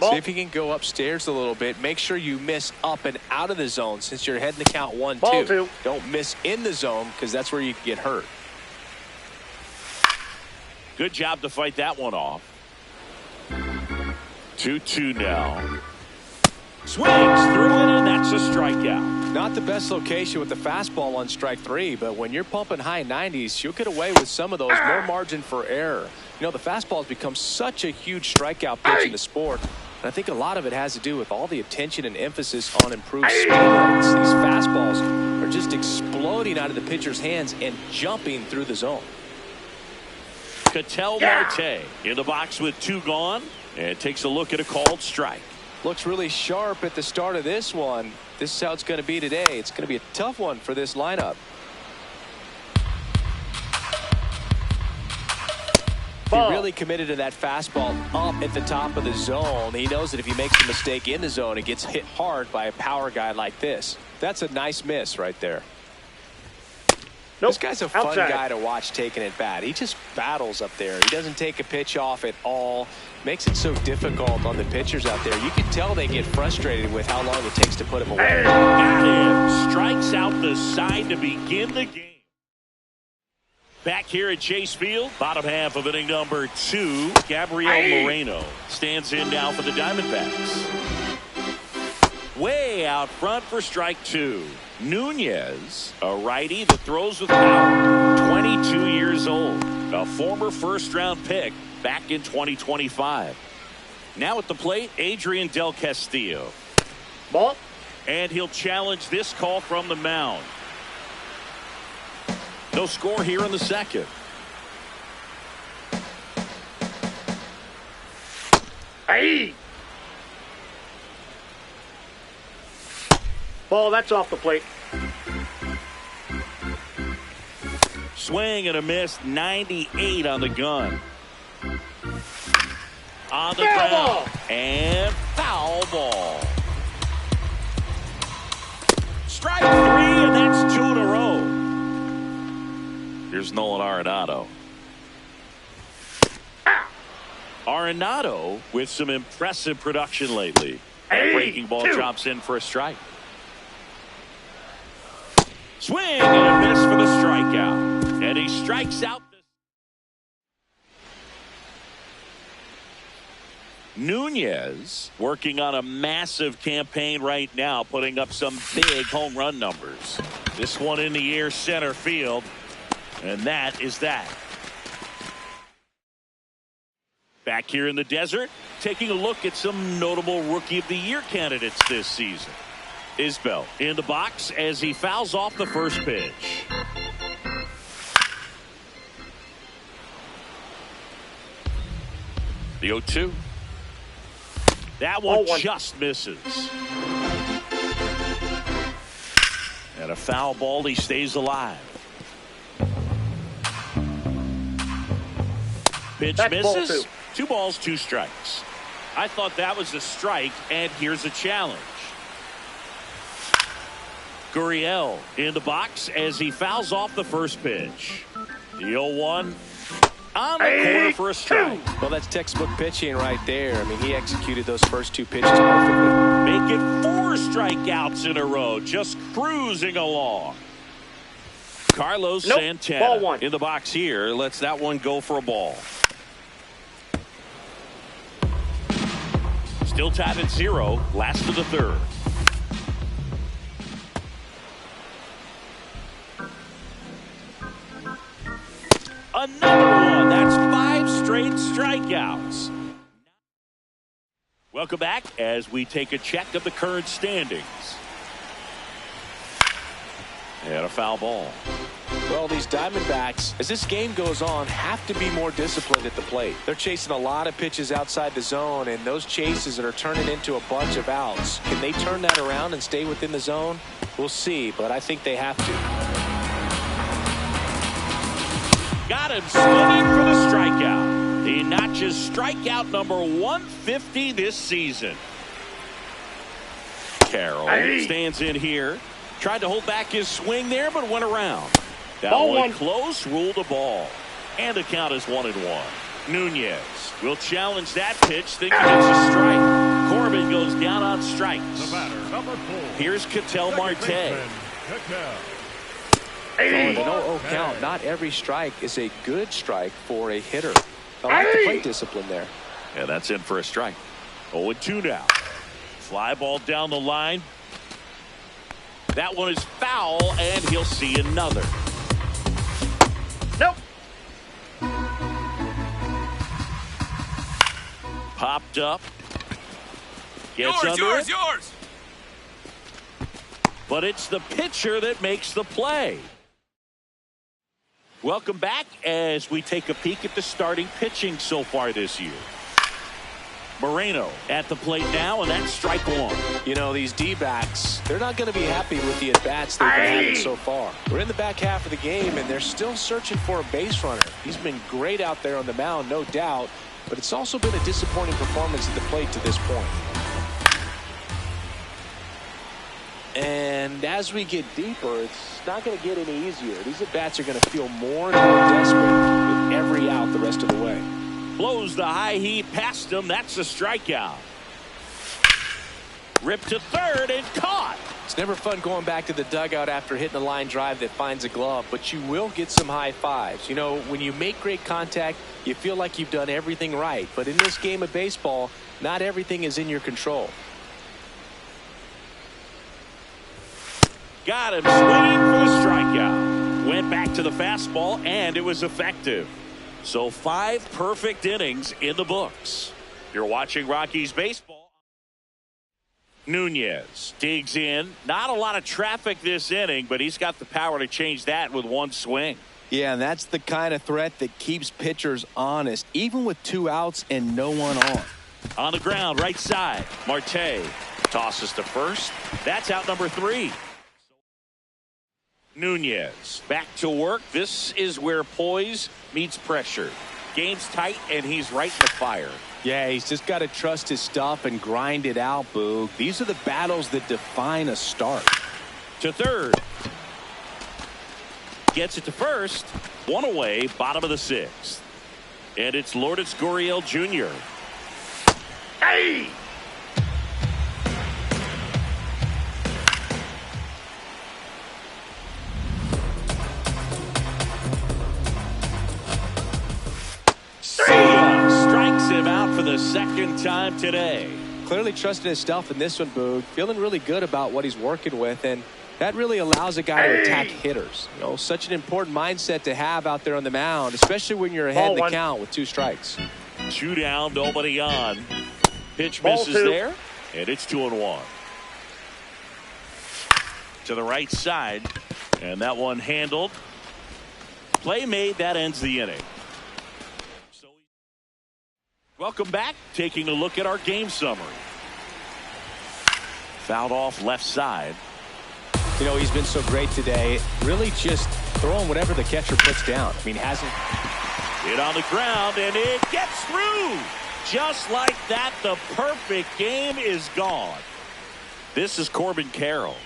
See if you can go upstairs a little bit. Make sure you miss up and out of the zone since you're heading to count 1-2. Don't miss in the zone because that's where you can get hurt. Good job to fight that one off. 2-2 now. Swings through it, and that's a strikeout. Not the best location with the fastball on strike 3, but when you're pumping high 90s, you'll get away with some of those. More margin for error. You know, the fastball has become such a huge strikeout pitch in the sport. And I think a lot of it has to do with all the attention and emphasis on improved speed rates. These fastballs are just exploding out of the pitcher's hands and jumping through the zone. Ketel Marte in the box with 2 gone, and takes a look at a called strike. Looks really sharp at the start of this one. This is how it's going to be today. It's going to be a tough one for this lineup. He really committed to that fastball up at the top of the zone. He knows that if he makes a mistake in the zone, it gets hit hard by a power guy like this. That's a nice miss right there. This guy's a fun guy to watch taking it bat. He just battles up there. He doesn't take a pitch off at all. Makes it so difficult on the pitchers out there. You can tell they get frustrated with how long it takes to put him away. Got him. Strikes out the side to begin the game. Back here at Chase Field, bottom half of inning number 2, Gabriel Moreno stands in now for the Diamondbacks. Way out front for strike 2. Nunez, a righty that throws with power, 22 years old, a former first-round pick back in 2025. Now at the plate, Adrian Del Castillo. Ball. And he'll challenge this call from the mound. No score here in the second. Ball, that's off the plate. Swing and a miss, 98 on the gun. On the ground. And foul ball. Strike 3, and that's 2 in a row. Here's Nolan Arenado. Arenado with some impressive production lately. Breaking ball drops in for a strike. Swing and a miss for the strikeout. And he strikes out. Nunez working on a massive campaign right now, putting up some big home run numbers. This one in the air center field. And that is that. Back here in the desert, taking a look at some notable Rookie of the Year candidates this season. Isbell in the box as he fouls off the first pitch. The 0-2. That one just misses. And a foul ball, he stays alive. Pitch misses. 2 balls, 2 strikes. I thought that was a strike, and here's a challenge. Gurriel in the box as he fouls off the first pitch. The 0-1 on the corner for a strike. Well, that's textbook pitching right there. I mean, he executed those first 2 pitches perfectly. Make it 4 strikeouts in a row, just cruising along. Carlos Santana in the box here lets that one go for a ball. Still tied at 0, last of the 3rd. Another one. That's 5 straight strikeouts. Welcome back as we take a check of the current standings. And a foul ball. Well, these Diamondbacks, as this game goes on, have to be more disciplined at the plate. They're chasing a lot of pitches outside the zone, and those chases that are turning into a bunch of outs, can they turn that around and stay within the zone? We'll see, but I think they have to. Got him swinging for the strikeout. He notches strikeout number 150 this season. Carroll stands in here. Tried to hold back his swing there, but went around. That one close, ruled a ball. And the count is 1-1. Nunez will challenge that pitch, thinking it's a strike. Corbin goes down on strikes. The batter, number 4. Here's Ketel Marte. An 0-0 count. Not every strike is a good strike for a hitter. I like the plate discipline there. Yeah, that's in for a strike. 0-2 now. Fly ball down the line. That one is foul, and he'll see another. Nope. Popped up. Gets under it. Yours. But it's the pitcher that makes the play. Welcome back as we take a peek at the starting pitching so far this year. Moreno at the plate now, and that's strike 1. You know, these D-backs, they're not going to be happy with the at-bats they've been having so far. We're in the back half of the game, and they're still searching for a base runner. He's been great out there on the mound, no doubt, but it's also been a disappointing performance at the plate to this point. And as we get deeper, it's not going to get any easier. These at-bats are going to feel more and more desperate with every out the rest of the way. Blows the high heat past him. That's a strikeout. Ripped to third and caught. It's never fun going back to the dugout after hitting a line drive that finds a glove, but you will get some high fives. You know, when you make great contact, you feel like you've done everything right. But in this game of baseball, not everything is in your control. Got him swinging for the strikeout. Went back to the fastball, and it was effective. So 5 perfect innings in the books. You're watching Rockies baseball. Nunez digs in. Not a lot of traffic this inning, but he's got the power to change that with one swing. Yeah, and that's the kind of threat that keeps pitchers honest, even with 2 outs and no one on. On the ground, right side. Marte tosses to first. That's out number 3. Nunez back to work. This is where poise meets pressure. Game's tight, and he's right in the fire. Yeah, he's just got to trust his stuff and grind it out, Boog. These are the battles that define a start. To third. Gets it to first. 1 away, bottom of the 6th. And it's Lourdes Gurriel Jr. Hey! Strikes him out for the 2nd time today. Clearly trusting his stuff in this one, Boog. Feeling really good about what he's working with, and that really allows a guy to attack hitters. You know, such an important mindset to have out there on the mound, especially when you're ahead in the count with 2 strikes. 2 down, nobody on. Pitch Ball misses 2. there, and it's 2-1. To the right side, and that one handled. Play made, that ends the inning. Welcome back. Taking a look at our game summary. Fouled off left side. You know, he's been so great today. Really just throwing whatever the catcher puts down. I mean, hasn't. Hit on the ground, and it gets through. Just like that, the perfect game is gone. This is Corbin Carroll.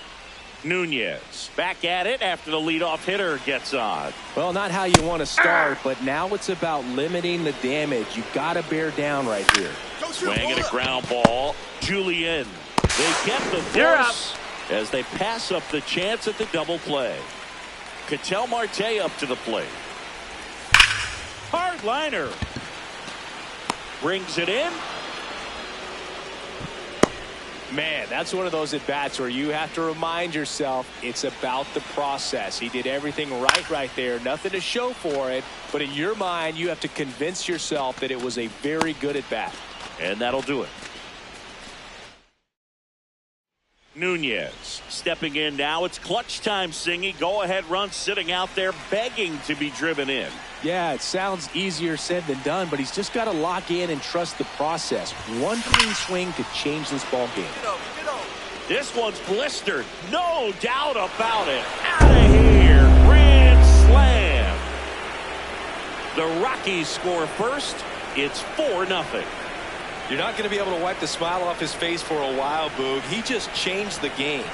Nunez back at it after the leadoff hitter gets on. Well, not how you want to start, but now it's about limiting the damage. You got to bear down right here. Swinging a ground ball. Julian. They get the force as they pass up the chance at the double play. Ketel Marte up to the plate. Hard liner. Brings it in. Man, that's one of those at-bats where you have to remind yourself it's about the process. He did everything right there. Nothing to show for it. But in your mind, you have to convince yourself that it was a very good at-bat. And that'll do it. Nunez stepping in now. It's clutch time, Singy. Go-ahead run sitting out there begging to be driven in. Yeah, it sounds easier said than done, but he's just got to lock in and trust the process. One clean swing could change this ball game. This one's blistered. No doubt about it. Out of here. Grand slam. The Rockies score first, It's 4-0. You're not going to be able to wipe the smile off his face for a while, Boog. He just changed the game.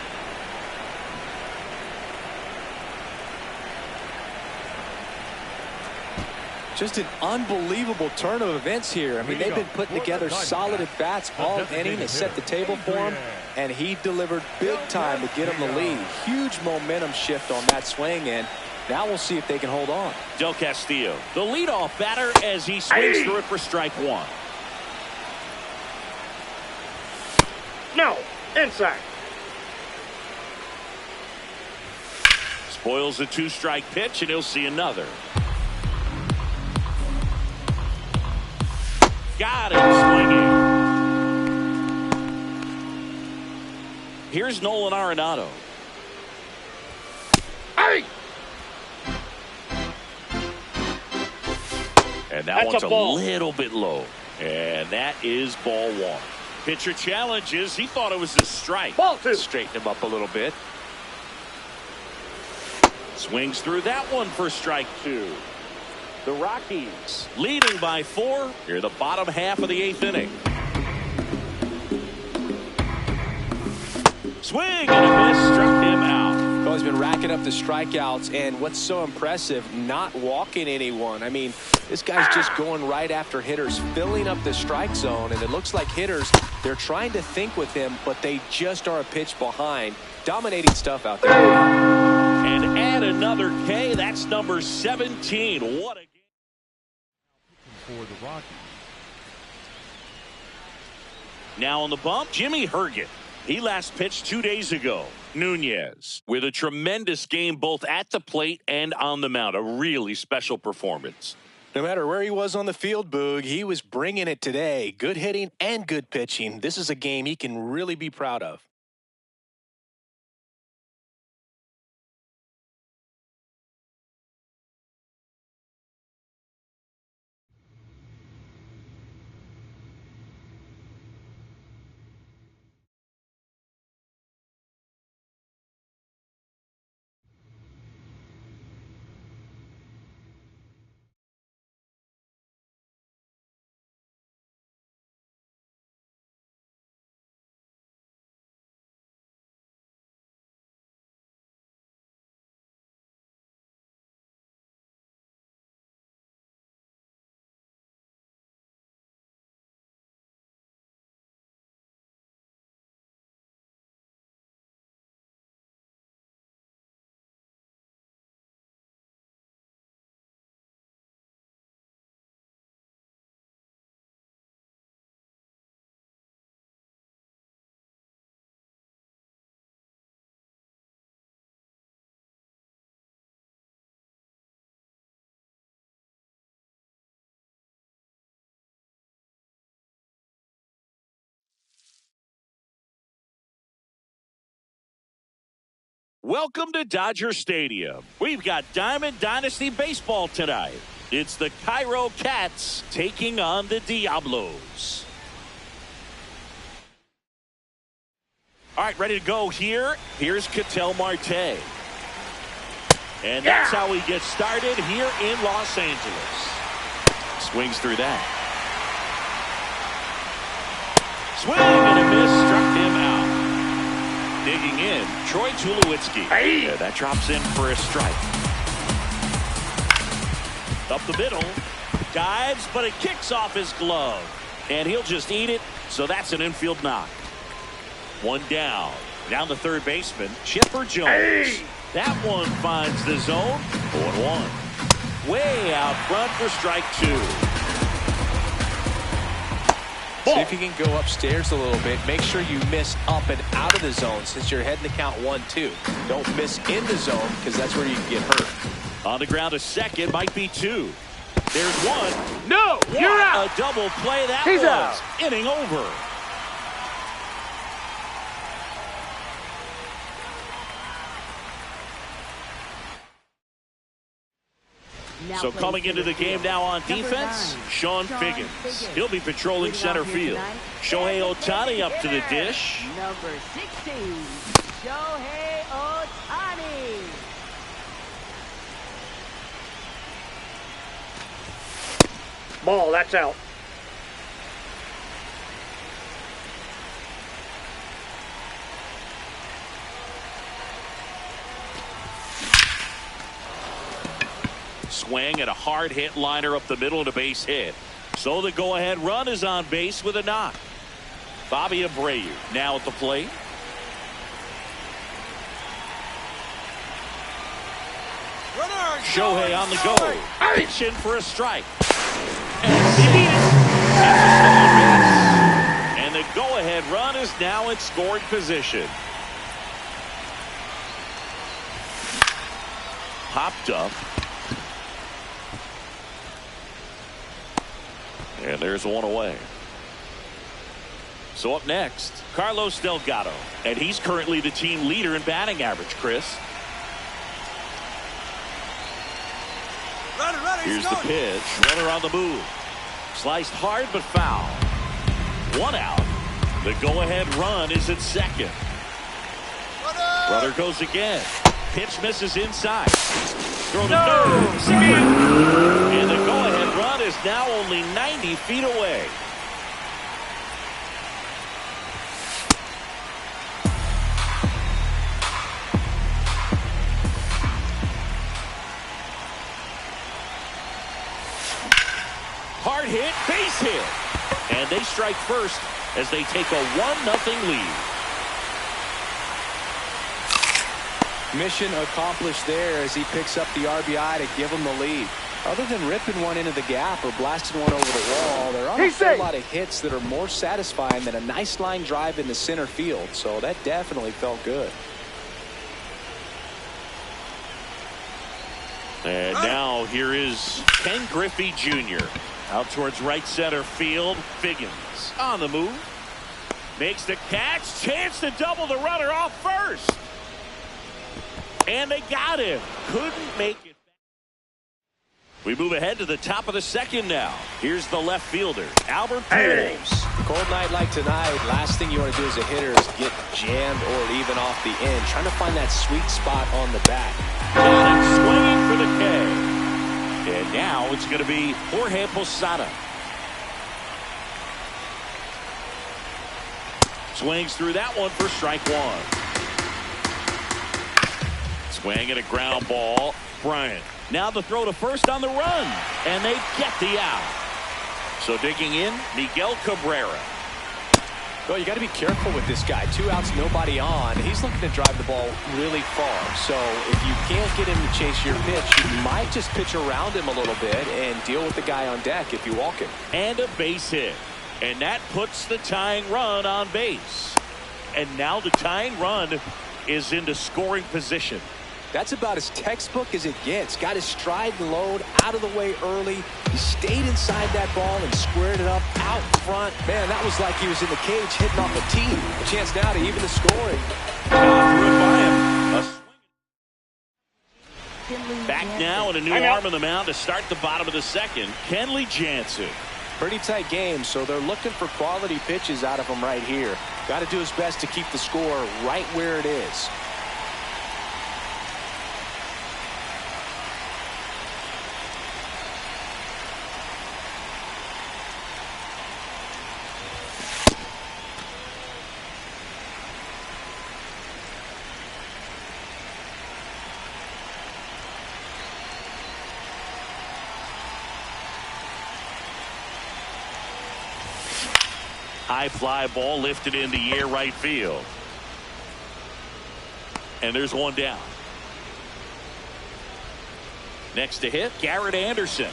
Just an unbelievable turn of events here. I mean, they've been putting together solid at-bats all inning to set the table for him, and he delivered big time to get him the lead. Huge momentum shift on that swing, and now we'll see if they can hold on. Del Castillo, the leadoff batter, as he swings through it for strike one. No, inside. Spoils a 2-strike pitch, and he'll see another. Got him swinging. Here's Nolan Arenado. Hey! And that That's one's a ball. little bit low. And that is ball one. Pitcher challenges. He thought it was a strike. Ball two. Straighten him up a little bit. Swings through that one for strike two. The Rockies leading by 4 here in the bottom half of the 8th inning. Swing and a miss, struck him out. Well, he's been racking up the strikeouts, and what's so impressive, not walking anyone. I mean, this guy's just going right after hitters, filling up the strike zone, and it looks like hitters, they're trying to think with him, but they just are a pitch behind. Dominating stuff out there. And add another K. That's number 17. What a game For the Rockies. now on the bump. Jimmy Herget. He last pitched 2 days ago. Nunez with a tremendous game both at the plate and on the mound. A really special performance. No matter where he was on the field, Boog, he was bringing it today. Good hitting and good pitching. This is a game he can really be proud of. Welcome to Dodger Stadium. We've got Diamond Dynasty Baseball tonight. It's the Cairo Cats taking on the Diablos. All right, ready to go here. Here's Ketel Marte. And that's how he gets started here in Los Angeles. Swings through that. Swing and a miss, struck him out. Digging in, Troy Tulowitzki. Yeah, that drops in for a strike. Up the middle, dives, but it kicks off his glove. And he'll just eat it, so that's an infield knock. One down. Down the third baseman, Chipper Jones. That one finds the zone. 0-1. Way out front for strike two. See if you can go upstairs a little bit. Make sure you miss up and out of the zone since you're heading to count 1-2. Don't miss in the zone because that's where you can get hurt. On the ground, a second, might be two. There's one. No, you're out. A double play. That He's was out. inning over. So coming into the game now on defense, Sean Figgins. He'll be patrolling center field. Shohei Ohtani up to the dish. Number 16, Shohei Ohtani. Ball, that's out. swing and a hard hit liner up the middle and a base hit. So the go-ahead run is on base with a knock. Bobby Abreu now at the plate. Shohei on the go. Pitch in for a strike. And the go-ahead run is now in scoring position. Popped up. And there's one away. So up next, Carlos Delgado. And he's currently the team leader in batting average, Chris. Here's the pitch. Runner on the move. Sliced hard but foul. One out. The go-ahead run is at second. Runner goes again. Pitch misses inside. Throw to third. And the go-ahead run is now only 90 feet away. Hard hit, base hit. And they strike first as they take a 1-0 lead. Mission accomplished there as he picks up the RBI to give him the lead. Other than ripping one into the gap or blasting one over the wall, there aren't a whole lot of hits that are more satisfying than a nice line drive in the center field. So that definitely felt good. And now here is Ken Griffey Jr. Out towards right center field. Figgins on the move. Makes the catch. Chance to double the runner off first. And they got him. Couldn't make it. We move ahead to the top of the second now. Here's the left fielder, Albert Pujols. Cold night like tonight, last thing you want to do as a hitter is get jammed or even off the end. Trying to find that sweet spot on the bat. And swinging for the K. And now it's going to be Jorge Posada. Swings through that one for strike one. Swing and a ground ball. Bryant. Now the throw to first on the run. And they get the out. So digging in, Miguel Cabrera. Well, you got to be careful with this guy. 2 outs, nobody on. He's looking to drive the ball really far. So if you can't get him to chase your pitch, you might just pitch around him a little bit and deal with the guy on deck if you walk him. And a base hit. And that puts the tying run on base. And now the tying run is into scoring position. That's about as textbook as it gets. Got his stride and load out of the way early. He stayed inside that ball and squared it up out front. Man, that was like he was in the cage hitting off a tee. A chance now to even the scoring. Back now and a new arm on the mound to start the bottom of the second. Kenley Jansen. Pretty tight game, so they're looking for quality pitches out of him right here. Got to do his best to keep the score right where it is. High fly ball lifted in the air right field. And there's one down. Next to hit, Garrett Anderson.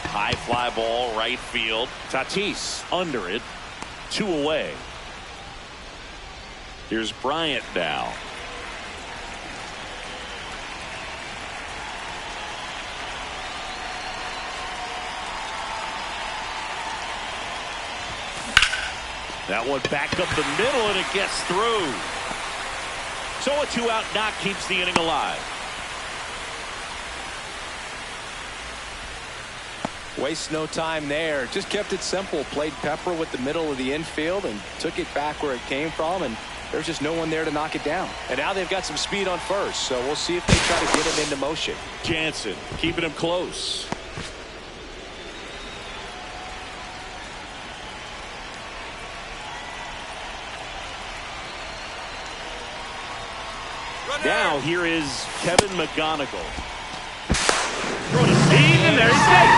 High fly ball right field. Tatis under it. 2 away. Here's Bryant now. That one back up the middle and it gets through. So a 2-out knock keeps the inning alive. Waste no time there. Just kept it simple. Played pepper with the middle of the infield and took it back where it came from. And there's just no one there to knock it down. And now they've got some speed on first. So we'll see if they try to get him into motion. Jansen keeping him close. Now here is Kevin McGonigal. He's in there. He's safe.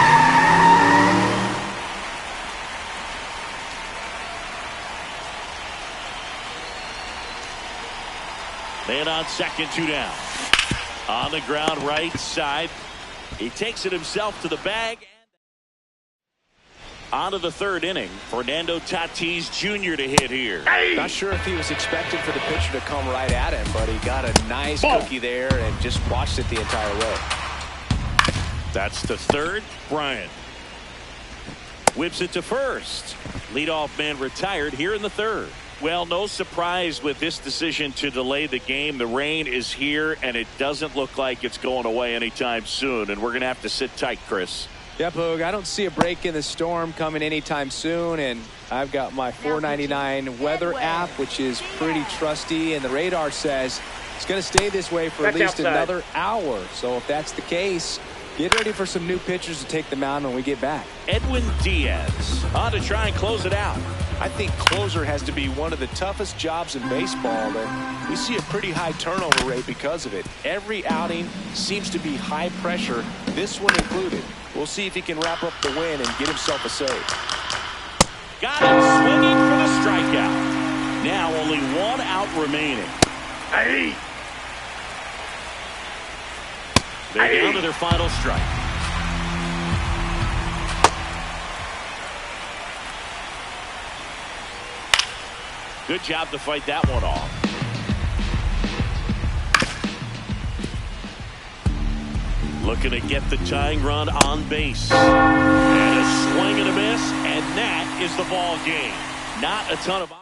Man on second, 2 down. On the ground, right side. He takes it himself to the bag. On to the third inning. Fernando Tatis Jr. to hit here. Not sure if he was expecting for the pitcher to come right at him, but he got a nice cookie there and just watched it the entire way. That's the third. Bryant whips it to first. Leadoff man retired here in the third. Well, no surprise with this decision to delay the game. The rain is here, and it doesn't look like it's going away anytime soon, and we're going to have to sit tight, Chris. Yeah, Boog, I don't see a break in the storm coming anytime soon, and I've got my $4.99 weather app, which is pretty trusty, and the radar says it's going to stay this way for at least another hour. So if that's the case, get ready for some new pitchers to take the mound when we get back. Edwin Diaz on to try and close it out. I think closer has to be one of the toughest jobs in baseball, and we see a pretty high turnover rate because of it. Every outing seems to be high pressure, this one included. We'll see if he can wrap up the win and get himself a save. Got him swinging for the strikeout. Now only 1 out remaining. Hey. They're down to their final strike. Good job to fight that one off. Looking to get the tying run on base. And a swing and a miss, and that is the ball game. Not a ton of